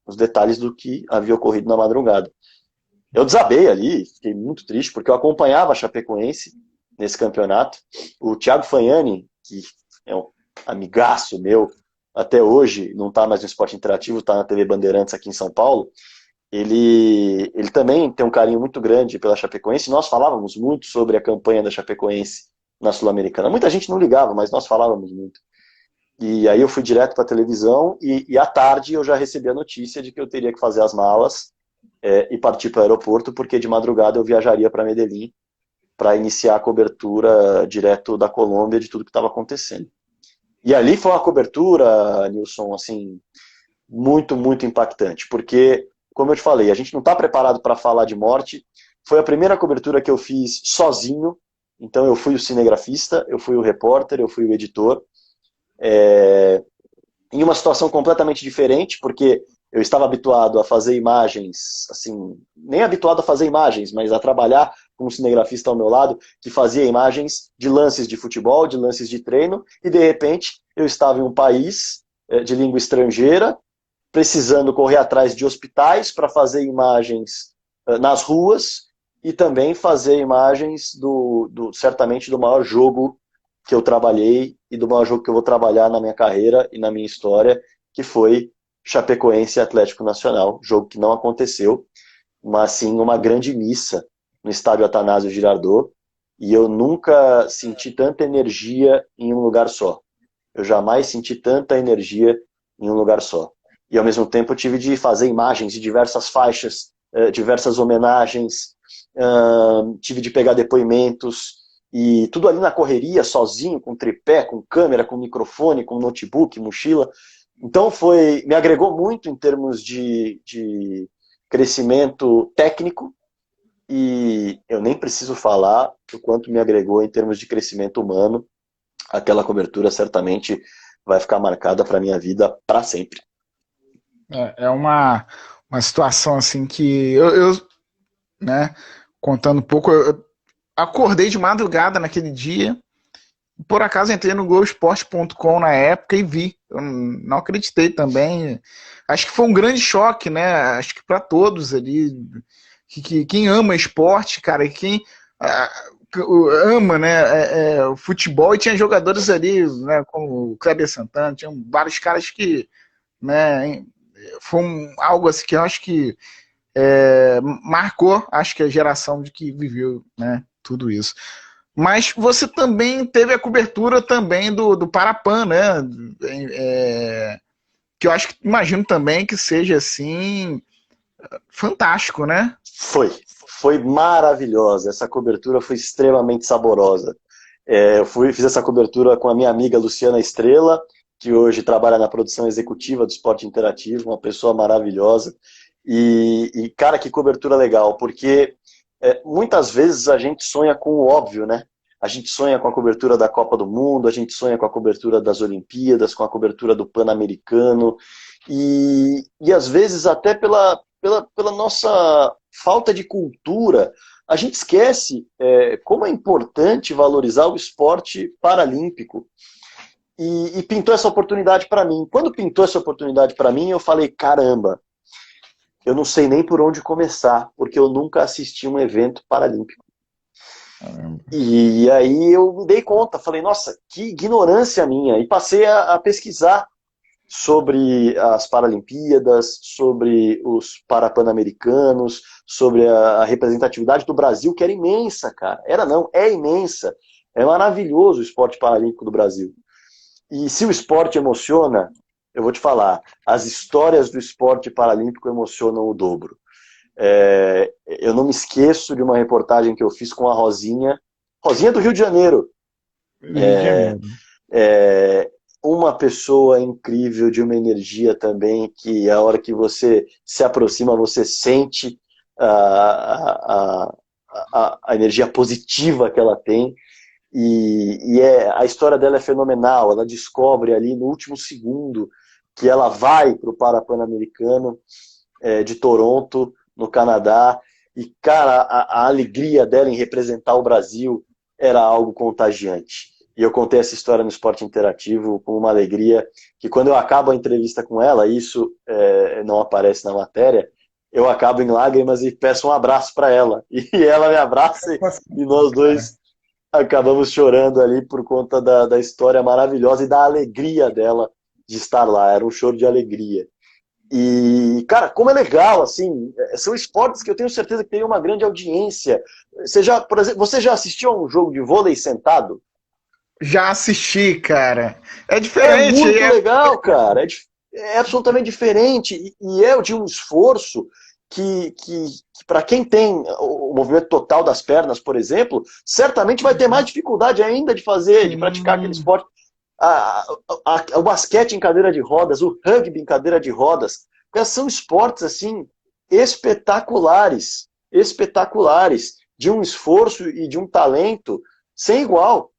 os detalhes do que havia ocorrido na madrugada. Eu desabei ali, fiquei muito triste, porque eu acompanhava a Chapecoense nesse campeonato. O Thiago Fagnani, que é um amigaço meu, até hoje, não está mais no Esporte Interativo, está na TV Bandeirantes aqui em São Paulo. Ele também tem um carinho muito grande pela Chapecoense. Nós falávamos muito sobre a campanha da Chapecoense na Sul-Americana. Muita gente não ligava, mas nós falávamos muito. E aí eu fui direto para a televisão e à tarde eu já recebi a notícia de que eu teria que fazer as malas e partir para o aeroporto, porque de madrugada eu viajaria para Medellín para iniciar a cobertura direto da Colômbia de tudo que estava acontecendo. E ali foi uma cobertura, Nilson, assim, muito, muito impactante, porque, como eu te falei, a gente não está preparado para falar de morte. Foi a primeira cobertura que eu fiz sozinho, Então eu fui o cinegrafista, eu fui o repórter, eu fui o editor, em uma situação completamente diferente, porque eu estava habituado a fazer imagens, assim, nem habituado a fazer imagens, mas a trabalhar com um cinegrafista ao meu lado, que fazia imagens de lances de futebol, de lances de treino, e de repente eu estava em um país de língua estrangeira, precisando correr atrás de hospitais para fazer imagens nas ruas, e também fazer imagens certamente do maior jogo que eu trabalhei e do maior jogo que eu vou trabalhar na minha carreira e na minha história, que foi Chapecoense e Atlético Nacional, jogo que não aconteceu, mas sim uma grande missa no estádio Atanásio Girardot, e eu nunca senti tanta energia em um lugar só. Eu jamais senti tanta energia em um lugar só. E ao mesmo tempo eu tive de fazer imagens de diversas faixas, diversas homenagens, tive de pegar depoimentos, e tudo ali na correria, sozinho, com tripé, com câmera, com microfone, com notebook, mochila. Então me agregou muito em termos de crescimento técnico, e eu nem preciso falar o quanto me agregou em termos de crescimento humano. Aquela cobertura certamente vai ficar marcada para a minha vida para sempre. É uma situação assim que né, contando um pouco, eu acordei de madrugada naquele dia. Por acaso entrei no Globoesporte.com na época e vi. Eu não acreditei também. Acho que foi um grande choque, né? Acho que para todos ali. Quem ama esporte, cara, quem ama, né, o futebol, e tinha jogadores ali, né, como o Kleber Santana, tinha vários caras que, né, foi algo assim que eu acho que marcou, acho que a geração de que viveu, né, tudo isso. Mas você também teve a cobertura também do Parapan, né? Que eu acho que imagino também que seja assim fantástico, né? Foi maravilhosa. Essa cobertura foi extremamente saborosa. Eu fiz essa cobertura com a minha amiga Luciana Estrela, que hoje trabalha na produção executiva do Esporte Interativo, uma pessoa maravilhosa. Cara, que cobertura legal, porque muitas vezes a gente sonha com o óbvio, né? A gente sonha com a cobertura da Copa do Mundo, a gente sonha com a cobertura das Olimpíadas, com a cobertura do Pan-Americano, e às vezes até pela nossa falta de cultura, a gente esquece como é importante valorizar o esporte paralímpico. E pintou essa oportunidade para mim. Quando pintou essa oportunidade para mim, eu falei, caramba, eu não sei nem por onde começar, porque eu nunca assisti um evento paralímpico. E aí eu me dei conta, falei, nossa, que ignorância minha, e passei a pesquisar sobre as Paralimpíadas, sobre os Parapan-americanos, sobre a representatividade do Brasil, que era imensa, cara. Era não, é imensa. É maravilhoso o esporte paralímpico do Brasil. E se o esporte emociona, eu vou te falar, as histórias do esporte paralímpico emocionam o dobro. Eu não me esqueço de uma reportagem que eu fiz com a Rosinha do Rio de Janeiro. Uma pessoa incrível, de uma energia também, que a hora que você se aproxima, você sente a energia positiva que ela tem. A história dela é fenomenal. Ela descobre ali no último segundo que ela vai para o Parapan-americano de Toronto, no Canadá, e cara, a alegria dela em representar o Brasil era algo contagiante. E eu contei essa história no Esporte Interativo com uma alegria que, quando eu acabo a entrevista com ela, isso não aparece na matéria, eu acabo em lágrimas e peço um abraço para ela. E ela me abraça e nós dois acabamos chorando ali por conta da história maravilhosa e da alegria dela de estar lá. Era um choro de alegria. E, cara, como é legal, assim, são esportes que eu tenho certeza que tem uma grande audiência. Por exemplo, você já assistiu a um jogo de vôlei sentado? Já assisti, cara. É É diferente. muito legal, cara. É absolutamente diferente. E é de um esforço que para quem tem o movimento total das pernas, por exemplo, certamente vai ter mais dificuldade ainda de fazer, de praticar aquele esporte. O basquete em cadeira de rodas, o rugby em cadeira de rodas, são esportes assim espetaculares, espetaculares, de um esforço e de um talento sem igual.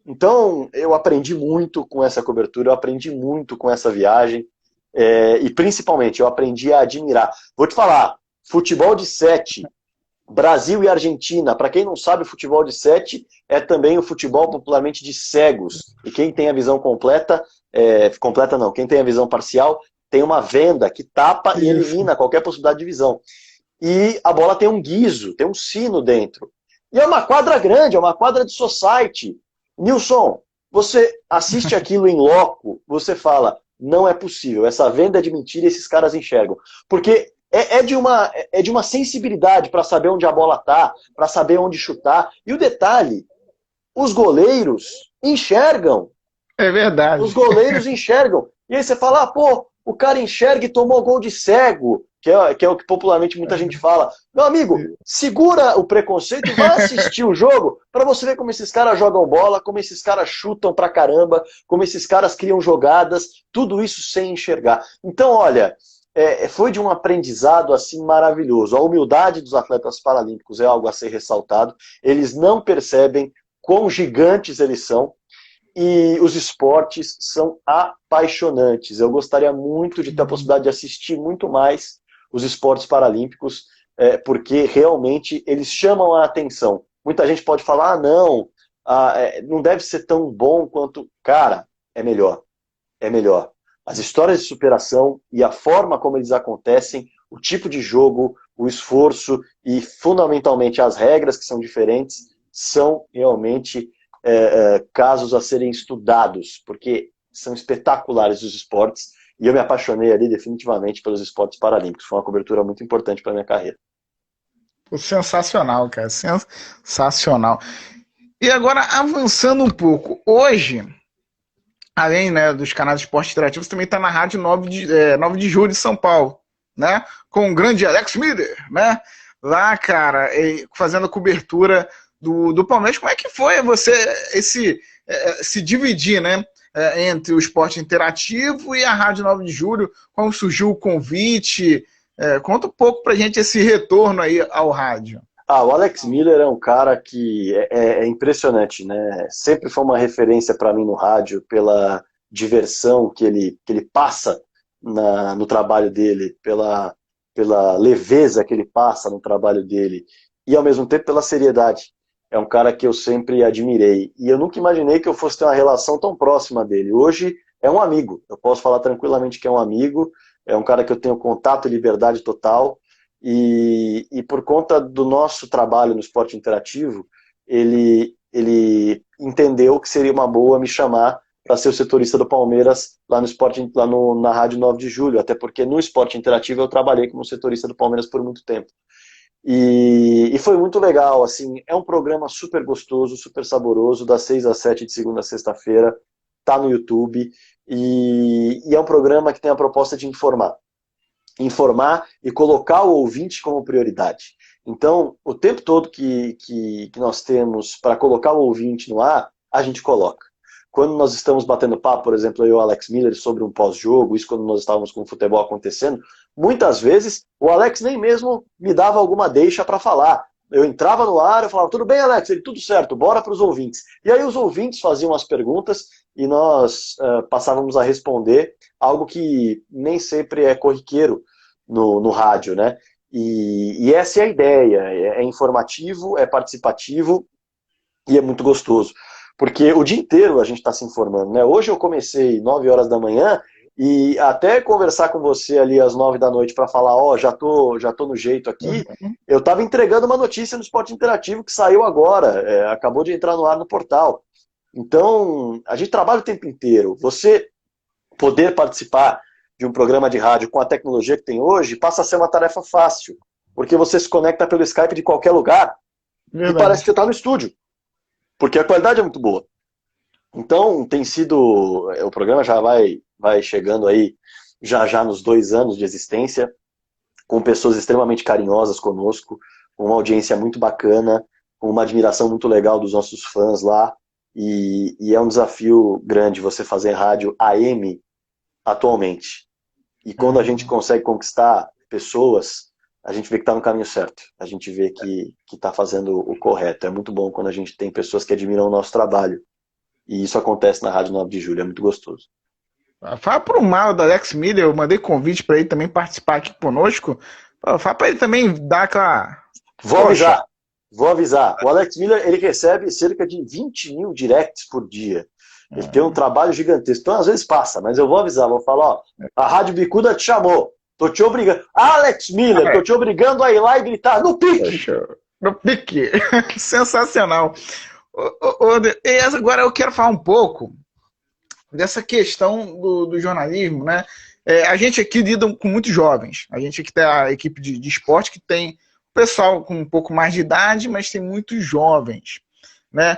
Então, eu aprendi muito com essa cobertura, eu aprendi muito com essa viagem, e principalmente eu aprendi a admirar. Vou te falar, futebol de 7, Brasil e Argentina, para quem não sabe, o futebol de 7 é também o futebol popularmente de cegos. E quem tem a visão completa, completa não, quem tem a visão parcial, tem uma venda que tapa e elimina qualquer possibilidade de visão. E a bola tem um guiso, tem um sino dentro. E é uma quadra grande, é uma quadra de society. Nilson, você assiste aquilo em loco, você fala, não é possível, essa venda é de mentira e esses caras enxergam. Porque é de uma sensibilidade para saber onde a bola está, para saber onde chutar. E o detalhe, os goleiros enxergam. É verdade. Os goleiros enxergam. E aí você fala, pô, o cara enxerga e tomou gol de cego, que é o que popularmente muita gente fala. Meu amigo, segura o preconceito e vai assistir o jogo para você ver como esses caras jogam bola, como esses caras chutam pra caramba, como esses caras criam jogadas, tudo isso sem enxergar. Então, olha, foi de um aprendizado assim maravilhoso. A humildade dos atletas paralímpicos é algo a ser ressaltado. Eles não percebem quão gigantes eles são. E os esportes são apaixonantes. Eu gostaria muito de ter a possibilidade de assistir muito mais os esportes paralímpicos, porque realmente eles chamam a atenção. Muita gente pode falar, não, não deve ser tão bom quanto... Cara, é melhor. É melhor. As histórias de superação e a forma como eles acontecem, o tipo de jogo, o esforço e, fundamentalmente, as regras que são diferentes, são realmente... casos a serem estudados, porque são espetaculares os esportes, e eu me apaixonei ali definitivamente pelos esportes paralímpicos. Foi uma cobertura muito importante para a minha carreira. Sensacional, cara, sensacional. E agora, avançando um pouco, hoje, além, né, dos canais de esporte interativos, também está na Rádio 9 de Julho de São Paulo, né, com o grande Alex Miller, né, lá, cara, fazendo a cobertura do Palmeiras. Como é que foi você se dividir, né, entre o esporte interativo e a Rádio 9 de Julho? Como surgiu o convite? Conta um pouco pra gente esse retorno aí ao rádio. O Alex Miller é um cara que é impressionante, né? Sempre foi uma referência para mim no rádio pela diversão que ele passa no trabalho dele, pela leveza que ele passa no trabalho dele e ao mesmo tempo pela seriedade. É um cara que eu sempre admirei. E eu nunca imaginei que eu fosse ter uma relação tão próxima dele. Hoje é um amigo. Eu posso falar tranquilamente que é um amigo. É um cara que eu tenho contato e liberdade total. E por conta do nosso trabalho no esporte interativo, ele entendeu que seria uma boa me chamar para ser o setorista do Palmeiras lá na Rádio 9 de Julho. Até porque no esporte interativo eu trabalhei como setorista do Palmeiras por muito tempo. E foi muito legal, assim, é um programa super gostoso, super saboroso, das 6 às 7 de segunda a sexta-feira, tá no YouTube, e é um programa que tem a proposta de informar e colocar o ouvinte como prioridade. Então, o tempo todo que nós temos para colocar o ouvinte no ar, a gente coloca. Quando nós estamos batendo papo, por exemplo, eu e o Alex Miller, sobre um pós-jogo, isso quando nós estávamos com o futebol acontecendo, muitas vezes o Alex nem mesmo me dava alguma deixa para falar. Eu entrava no ar, eu falava, tudo bem, Alex? Ele, tudo certo, bora para os ouvintes. E aí os ouvintes faziam as perguntas e nós passávamos a responder algo que nem sempre é corriqueiro no rádio, né? E essa é a ideia, é informativo, é participativo e é muito gostoso. Porque o dia inteiro a gente está se informando, né? Hoje eu comecei 9 horas da manhã e até conversar com você ali às 9 da noite para falar, já tô no jeito aqui, eu estava entregando uma notícia no Esporte Interativo que saiu agora, acabou de entrar no ar no portal. Então, a gente trabalha o tempo inteiro. Você poder participar de um programa de rádio com a tecnologia que tem hoje passa a ser uma tarefa fácil, porque você se conecta pelo Skype de qualquer lugar e parece que você está no estúdio. Porque a qualidade é muito boa. Então, tem sido... O programa já vai chegando aí, já nos 2 anos de existência, com pessoas extremamente carinhosas conosco, com uma audiência muito bacana, com uma admiração muito legal dos nossos fãs lá. E é um desafio grande você fazer rádio AM atualmente. E quando a gente consegue conquistar pessoas, a gente vê que está no caminho certo, a gente vê que está fazendo o correto. É muito bom quando a gente tem pessoas que admiram o nosso trabalho. E isso acontece na Rádio 9 de Julho, é muito gostoso. Fala pro mal do Alex Miller, eu mandei convite para ele também participar aqui conosco. Fala para ele também dar aquela. Vou Poxa. avisar, vou avisar. O Alex Miller, ele recebe cerca de 20 mil directs por dia. Ele tem um trabalho gigantesco. Então, às vezes passa, mas eu vou avisar, vou falar, ó, a Rádio Bicuda te chamou. Tô te obrigando. Alex Miller, tô te obrigando a ir lá e gritar no pique. No pique. Sensacional. E agora eu quero falar um pouco dessa questão do jornalismo, né? A gente aqui lida com muitos jovens. A gente aqui tem a equipe de esporte que tem pessoal com um pouco mais de idade, mas tem muitos jovens, né?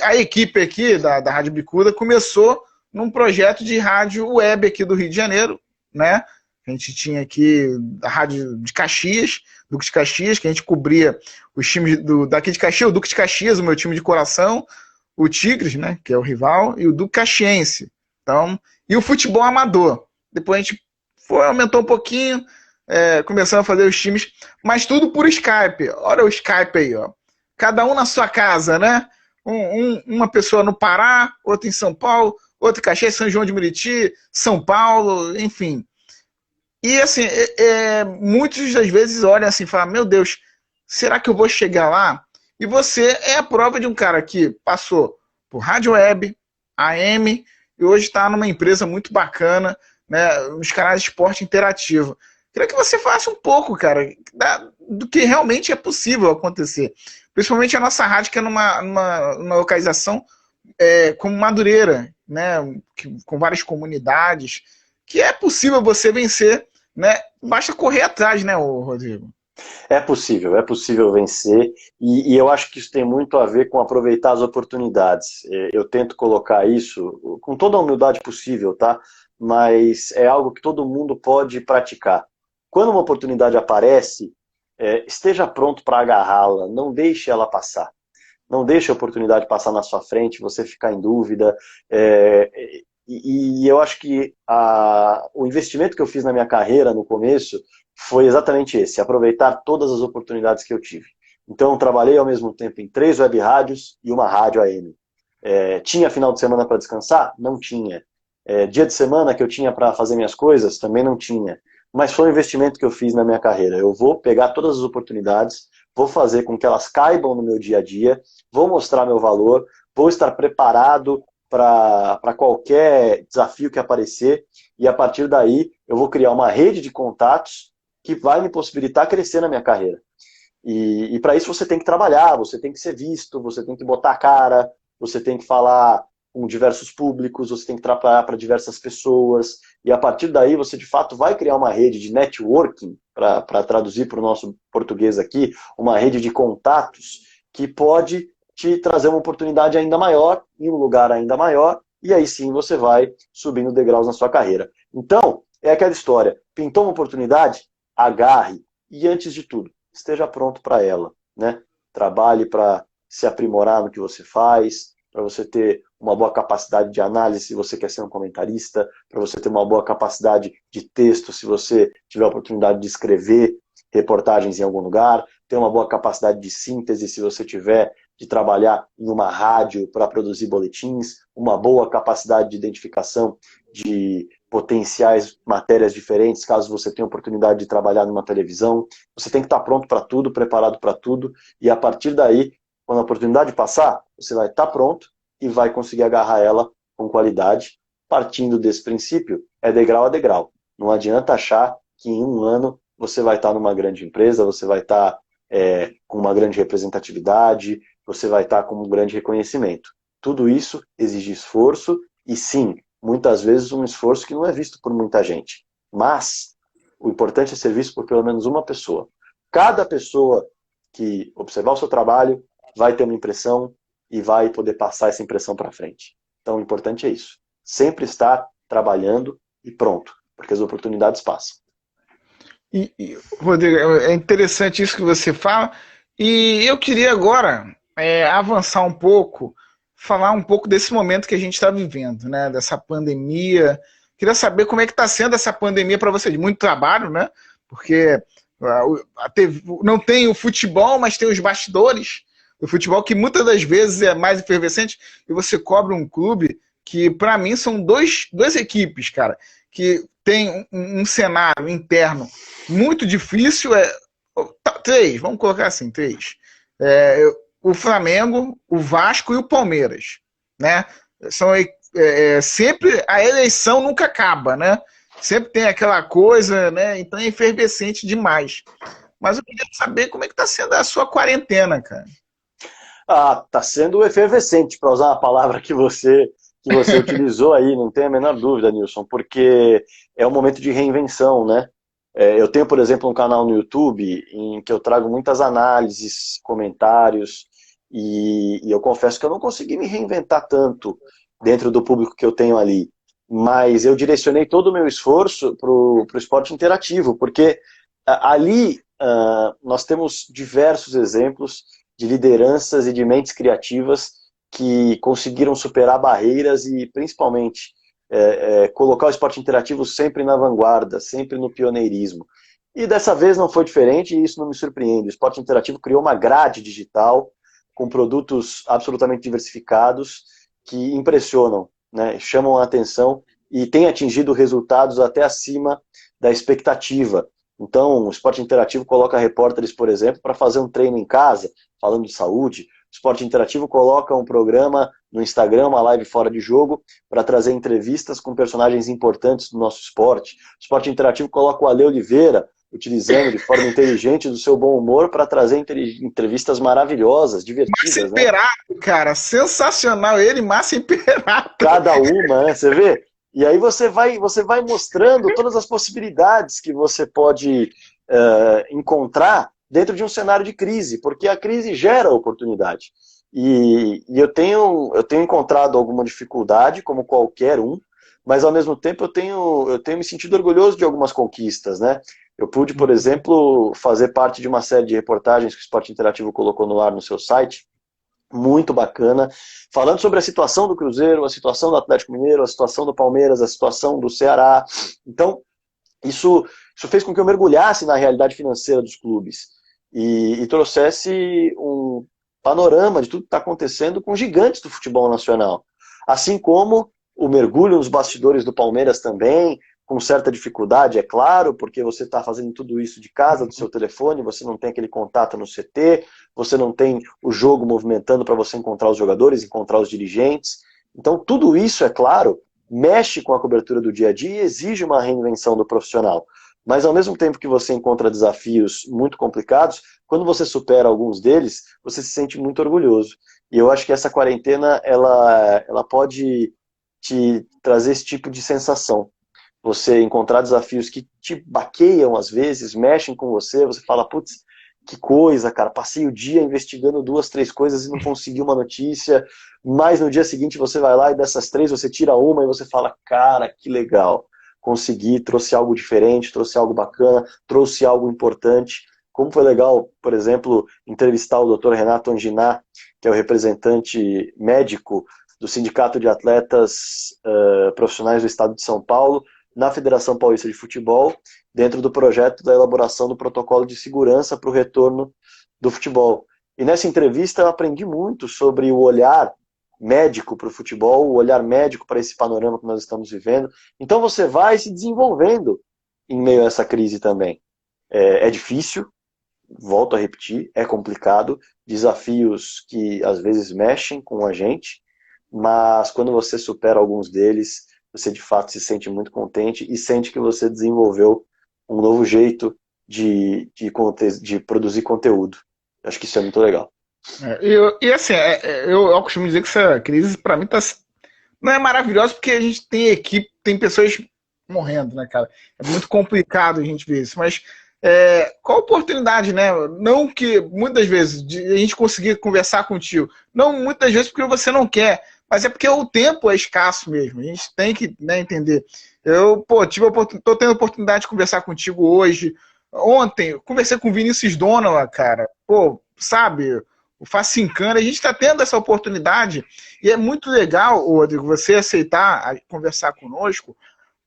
A equipe aqui da Rádio Bicuda começou num projeto de rádio web aqui do Rio de Janeiro, né? A gente tinha aqui a rádio de Caxias, Duque de Caxias, que a gente cobria os times daqui de Caxias, o Duque de Caxias, o meu time de coração, o Tigres, né, que é o rival, e o Duque Caxiense. Então, e o futebol amador. Depois a gente aumentou um pouquinho, começando a fazer os times, mas tudo por Skype. Olha o Skype aí, ó. Cada um na sua casa, né? Uma pessoa no Pará, outra em São Paulo, outra em Caxias, São João de Meriti, São Paulo, enfim. E assim, muitos das vezes olham assim e falam, meu Deus, será que eu vou chegar lá? E você é a prova de um cara que passou por rádio web, AM, e hoje está numa empresa muito bacana, né, nos canais de esporte interativo. Queria que você falasse um pouco, cara, do que realmente é possível acontecer. Principalmente a nossa rádio, que é numa localização como Madureira, né, com várias comunidades, que é possível você vencer, né? Basta correr atrás, né, Rodrigo? É possível vencer, e eu acho que isso tem muito a ver com aproveitar as oportunidades. Eu tento colocar isso com toda a humildade possível, tá? Mas é algo que todo mundo pode praticar. Quando uma oportunidade aparece, esteja pronto para agarrá-la, não deixe ela passar. Não deixe a oportunidade passar na sua frente, você ficar em dúvida. E eu acho que o investimento que eu fiz na minha carreira no começo foi exatamente esse, aproveitar todas as oportunidades que eu tive. Então, eu trabalhei ao mesmo tempo em 3 web rádios e uma rádio AM. Tinha final de semana para descansar? Não tinha. Dia de semana que eu tinha para fazer minhas coisas? Também não tinha. Mas foi um investimento que eu fiz na minha carreira. Eu vou pegar todas as oportunidades, vou fazer com que elas caibam no meu dia a dia, vou mostrar meu valor, vou estar preparado para qualquer desafio que aparecer, e a partir daí eu vou criar uma rede de contatos que vai me possibilitar crescer na minha carreira. E para isso você tem que trabalhar, você tem que ser visto, você tem que botar a cara, você tem que falar com diversos públicos, você tem que trabalhar para diversas pessoas, e a partir daí você de fato vai criar uma rede de networking, para traduzir para o nosso português aqui, uma rede de contatos que pode te trazer uma oportunidade ainda maior, em um lugar ainda maior, e aí sim você vai subindo degraus na sua carreira. Então, é aquela história, pintou uma oportunidade, agarre, e antes de tudo, esteja pronto para ela, né? Trabalhe para se aprimorar no que você faz, para você ter uma boa capacidade de análise se você quer ser um comentarista, para você ter uma boa capacidade de texto se você tiver a oportunidade de escrever reportagens em algum lugar, ter uma boa capacidade de síntese se você tiver de trabalhar em uma rádio para produzir boletins, uma boa capacidade de identificação de potenciais matérias diferentes, caso você tenha a oportunidade de trabalhar numa televisão. Você tem que estar pronto para tudo, preparado para tudo, e a partir daí, quando a oportunidade passar, você vai estar pronto e vai conseguir agarrar ela com qualidade. Partindo desse princípio, é degrau a degrau. Não adianta achar que em um ano você vai estar numa grande empresa, você vai estar com uma grande representatividade, você vai estar com um grande reconhecimento. Tudo isso exige esforço e sim, muitas vezes um esforço que não é visto por muita gente. Mas o importante é ser visto por pelo menos uma pessoa. Cada pessoa que observar o seu trabalho vai ter uma impressão e vai poder passar essa impressão para frente. Então o importante é isso. Sempre estar trabalhando e pronto, porque as oportunidades passam. Rodrigo, é interessante isso que você fala, e eu queria agora avançar um pouco, falar um pouco desse momento que a gente está vivendo, né? Dessa pandemia. Queria saber como é que está sendo essa pandemia para você, de muito trabalho, né? Porque Não tem o futebol, mas tem os bastidores do futebol, que muitas das vezes é mais efervescente, e você cobre um clube que, para mim, são duas equipes, cara, que tem um cenário interno muito difícil. Três, vamos colocar assim, três. O Flamengo, o Vasco e o Palmeiras, né? São sempre a eleição nunca acaba, né? Sempre tem aquela coisa, né? Então é efervescente demais. Mas eu queria saber como é que tá sendo a sua quarentena, cara. Ah, tá sendo efervescente, para usar uma palavra que você utilizou aí, não tem a menor dúvida, Nilson, porque é um momento de reinvenção, né? Eu tenho, por exemplo, um canal no YouTube em que eu trago muitas análises, comentários, e eu confesso que eu não consegui me reinventar tanto dentro do público que eu tenho ali. Mas eu direcionei todo o meu esforço para o esporte interativo, porque ali nós temos diversos exemplos de lideranças e de mentes criativas que conseguiram superar barreiras e, principalmente, colocar o esporte interativo sempre na vanguarda, sempre no pioneirismo. E dessa vez não foi diferente e isso não me surpreende. O esporte interativo criou uma grade digital com produtos absolutamente diversificados que impressionam, né, chamam a atenção e têm atingido resultados até acima da expectativa. Então, o esporte interativo coloca repórteres, por exemplo, para fazer um treino em casa, falando de saúde. O esporte interativo coloca um programa no Instagram, uma live fora de jogo, para trazer entrevistas com personagens importantes do nosso esporte. O esporte interativo coloca o Ale Oliveira, utilizando de forma inteligente do seu bom humor para trazer entrevistas maravilhosas, Márcio divertidas, né? Imperato, cara, sensacional ele, Márcio Imperato. Cada uma, né? Você vê? E aí você vai mostrando todas as possibilidades que você pode encontrar dentro de um cenário de crise, porque a crise gera oportunidade. E eu tenho encontrado alguma dificuldade, como qualquer um, mas ao mesmo tempo eu tenho me sentido orgulhoso de algumas conquistas, né? Eu pude, por exemplo, fazer parte de uma série de reportagens que o Esporte Interativo colocou no ar no seu site, muito bacana, falando sobre a situação do Cruzeiro, a situação do Atlético Mineiro, a situação do Palmeiras, a situação do Ceará. Então, isso fez com que eu mergulhasse na realidade financeira dos clubes e trouxesse um panorama de tudo que está acontecendo com gigantes do futebol nacional. Assim como o mergulho nos bastidores do Palmeiras também, com certa dificuldade, é claro, porque você está fazendo tudo isso de casa, do seu telefone, você não tem aquele contato no CT, você não tem o jogo movimentando para você encontrar os jogadores, encontrar os dirigentes. Então, tudo isso, é claro, mexe com a cobertura do dia a dia e exige uma reinvenção do profissional. Mas, ao mesmo tempo que você encontra desafios muito complicados, quando você supera alguns deles, você se sente muito orgulhoso. E eu acho que essa quarentena, ela pode te trazer esse tipo de sensação. Você encontrar desafios que te baqueiam às vezes, mexem com você fala, putz, que coisa, cara, passei o dia investigando 2, 3 coisas e não consegui uma notícia, mas no dia seguinte você vai lá e dessas 3 você tira uma e você fala, cara, que legal, consegui, trouxe algo diferente, trouxe algo bacana, trouxe algo importante. Como foi legal, por exemplo, entrevistar o Dr. Renato Anginá, que é o representante médico do Sindicato de Atletas Profissionais do Estado de São Paulo, na Federação Paulista de Futebol, dentro do projeto da elaboração do protocolo de segurança para o retorno do futebol. E nessa entrevista eu aprendi muito sobre o olhar médico para o futebol, o olhar médico para esse panorama que nós estamos vivendo. Então você vai se desenvolvendo em meio a essa crise também. É difícil, volto a repetir, é complicado, desafios que às vezes mexem com a gente, mas quando você supera alguns deles, você de fato se sente muito contente e sente que você desenvolveu um novo jeito de produzir conteúdo. Eu acho que isso é muito legal. Assim, eu costumo dizer que essa crise, para mim, não é maravilhosa porque a gente tem equipe, tem pessoas morrendo, né, cara? É muito complicado a gente ver isso, mas qual a oportunidade, né? Não que muitas vezes a gente conseguir conversar contigo, não muitas vezes porque você não quer, mas é porque o tempo é escasso mesmo. A gente tem que, né, entender. Eu, tô tendo a oportunidade de conversar contigo hoje. Ontem, eu conversei com o Vinícius Donovan, cara. Pô, sabe? O Facincana, a gente está tendo essa oportunidade e é muito legal, Rodrigo, você aceitar conversar conosco,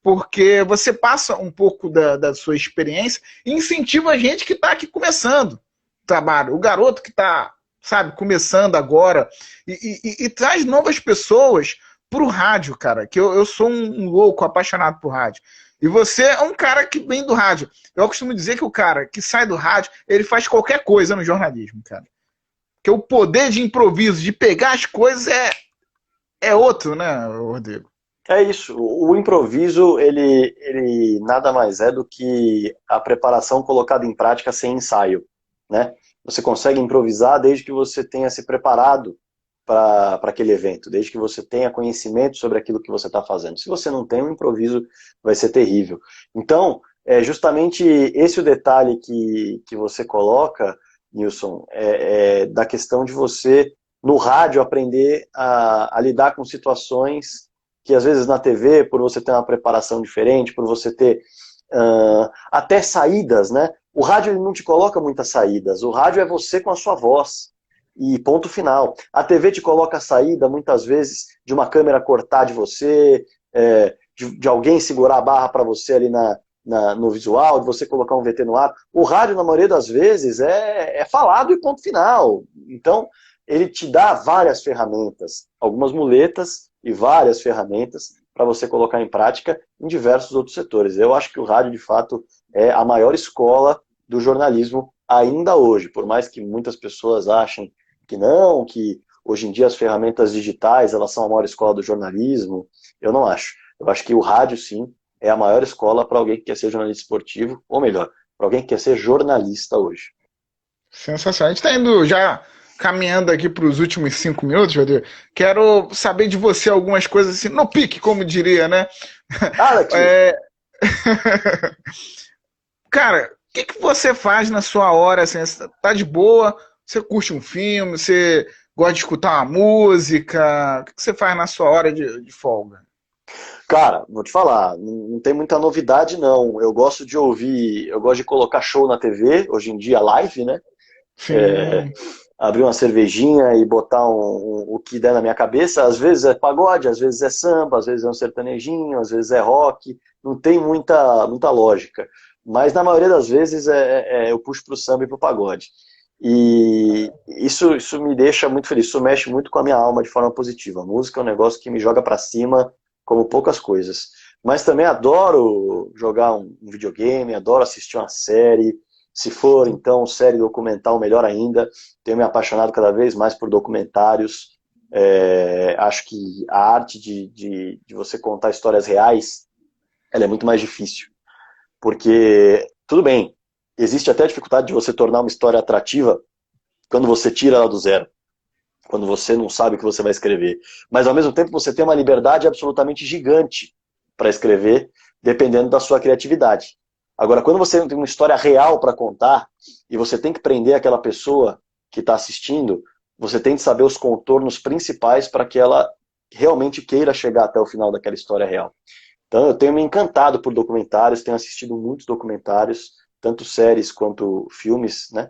porque você passa um pouco da sua experiência e incentiva a gente que está aqui começando o trabalho, o garoto que está, sabe, começando agora, e traz novas pessoas pro rádio, cara, que eu sou um louco, apaixonado por rádio. E você é um cara que vem do rádio. Eu costumo dizer que o cara que sai do rádio, ele faz qualquer coisa no jornalismo, cara. Porque o poder de improviso, de pegar as coisas é outro, né, Rodrigo? É isso, o improviso, ele nada mais é do que a preparação colocada em prática sem ensaio, né? Você consegue improvisar desde que você tenha se preparado para aquele evento, desde que você tenha conhecimento sobre aquilo que você está fazendo. Se você não tem, o improviso vai ser terrível. Então, é justamente esse o detalhe que você coloca, Nilson, da questão de você, no rádio, aprender a lidar com situações que às vezes na TV, por você ter uma preparação diferente, por você ter até saídas, né? O rádio ele não te coloca muitas saídas, o rádio é você com a sua voz, e ponto final. A TV te coloca a saída, muitas vezes, de uma câmera cortar de você, de alguém segurar a barra para você ali no visual, de você colocar um VT no ar. O rádio, na maioria das vezes, é falado e ponto final. Então, ele te dá várias ferramentas, algumas muletas e várias ferramentas para você colocar em prática em diversos outros setores. Eu acho que o rádio, de fato, é a maior escola do jornalismo ainda hoje, por mais que muitas pessoas achem que não, que hoje em dia as ferramentas digitais elas são a maior escola do jornalismo, eu não acho. Eu acho que o rádio, sim, é a maior escola para alguém que quer ser jornalista esportivo, ou melhor, para alguém que quer ser jornalista hoje. Sensacional. A gente está indo já caminhando aqui para os últimos 5 minutos, Rodrigo. Quero saber de você algumas coisas assim, no pique, como diria, né? Alex! Cara, o que você faz na sua hora? Assim, você tá de boa? Você curte um filme? Você gosta de escutar uma música? O que você faz na sua hora de folga? Cara, vou te falar, não tem muita novidade não. Eu gosto de ouvir, eu gosto de colocar show na TV, hoje em dia live, né? Sim. Abrir uma cervejinha e botar o que der na minha cabeça. Às vezes é pagode, às vezes é samba, às vezes é um sertanejinho, às vezes é rock. Não tem muita lógica. Mas na maioria das vezes eu puxo pro samba e pro pagode. E isso me deixa muito feliz, isso mexe muito com a minha alma de forma positiva. A música é um negócio que me joga pra cima como poucas coisas. Mas também adoro jogar um videogame, adoro assistir uma série. Se for, então, série documental, melhor ainda. Tenho me apaixonado cada vez mais por documentários. Acho que a arte de você contar histórias reais, ela é muito mais difícil. Porque, tudo bem, existe até a dificuldade de você tornar uma história atrativa quando você tira ela do zero. Quando você não sabe o que você vai escrever. Mas, ao mesmo tempo, você tem uma liberdade absolutamente gigante para escrever, dependendo da sua criatividade. Agora, quando você tem uma história real para contar, e você tem que prender aquela pessoa que está assistindo, você tem que saber os contornos principais para que ela realmente queira chegar até o final daquela história real. Então, eu tenho me encantado por documentários, tenho assistido muitos documentários, tanto séries quanto filmes, né?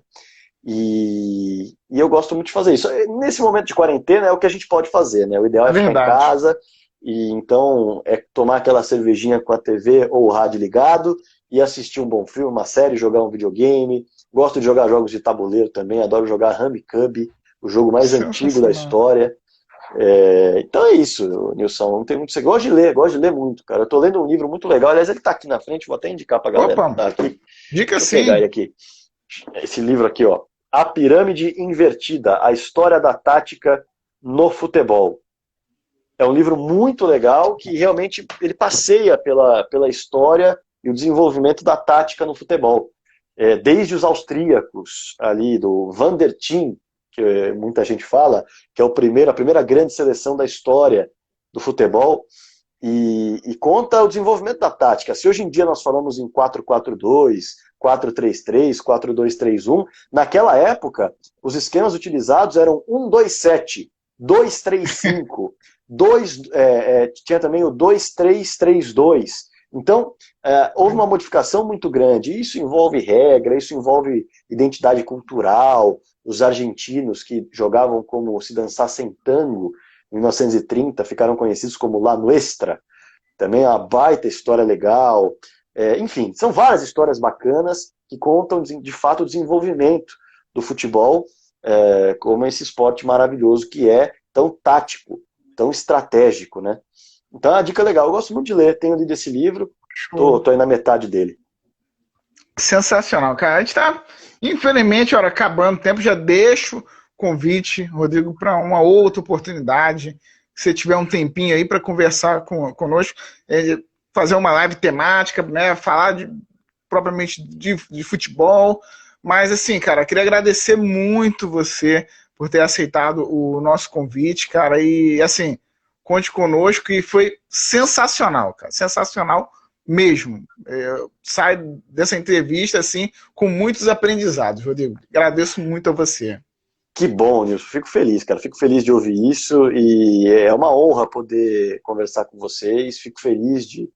E eu gosto muito de fazer isso. Nesse momento de quarentena é o que a gente pode fazer, né? O ideal é ficar em casa, e então é tomar aquela cervejinha com a TV ou o rádio ligado e assistir um bom filme, uma série, jogar um videogame. Gosto de jogar jogos de tabuleiro também, adoro jogar Rummikub, o jogo mais antigo da história. Então é isso, Nilson, não tem muito segredo. Gosto de ler muito, cara. Eu tô lendo um livro muito legal, aliás, ele tá aqui na frente, vou até indicar pra galera. Opa, tá aqui. Dica Deixa eu sim. pegar ele aqui. Esse livro aqui, ó. A Pirâmide Invertida, a história da tática no futebol. É um livro muito legal que realmente ele passeia pela história e o desenvolvimento da tática no futebol. Desde os austríacos, ali do Van der Thiem, que muita gente fala, que é a primeira grande seleção da história do futebol, e conta o desenvolvimento da tática. Se hoje em dia nós falamos em 4-4-2, 4-3-3, 4-2-3-1, naquela época os esquemas utilizados eram 1-2-7, 2-3-5, tinha também o 2-3-3-2. Então, houve uma modificação muito grande. Isso envolve regra, isso envolve identidade cultural. Os argentinos que jogavam como se dançassem tango em 1930 ficaram conhecidos como La Nuestra. também é uma baita história legal. Enfim, são várias histórias bacanas que contam, de fato, o desenvolvimento do futebol, como esse esporte maravilhoso que é tão tático, tão estratégico, né? Então é uma dica legal. Eu gosto muito de ler, tenho lido esse livro, tô aí na metade dele. Sensacional, cara. A gente tá, infelizmente, olha, acabando o tempo. Já deixo o convite, Rodrigo, para uma outra oportunidade. Se você tiver um tempinho aí para conversar conosco, fazer uma live temática, né? Falar propriamente de futebol. Mas, assim, cara, queria agradecer muito você por ter aceitado o nosso convite, cara. E, assim, conte conosco. E foi sensacional, cara. Sensacional mesmo. Saio dessa entrevista assim com muitos aprendizados, Rodrigo. Agradeço muito a você. Que bom, Nilson. Fico feliz, cara. Fico feliz de ouvir isso e é uma honra poder conversar com vocês. Fico feliz de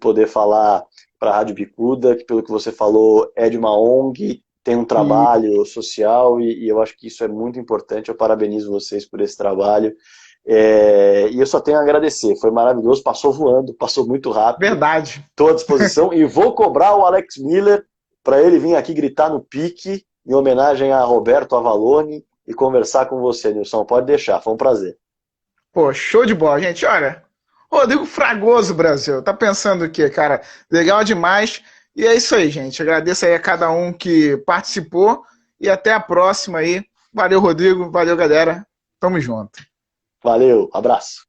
poder falar para a Rádio Bicuda, que pelo que você falou é de uma ONG, tem um trabalho social e eu acho que isso é muito importante. Eu parabenizo vocês por esse trabalho. E eu só tenho a agradecer. Foi maravilhoso, passou voando, passou muito rápido. Verdade. Estou à disposição e vou cobrar o Alex Miller para ele vir aqui gritar no pique, em homenagem a Roberto Avalone, e conversar com você, Nilson. Pode deixar, foi um prazer. Pô, show de bola, gente. Olha, Rodrigo Fragoso, Brasil. Tá pensando o quê, cara? Legal demais. E é isso aí, gente. Agradeço aí a cada um que participou e até a próxima aí. Valeu, Rodrigo. Valeu, galera. Tamo junto. Valeu, abraço.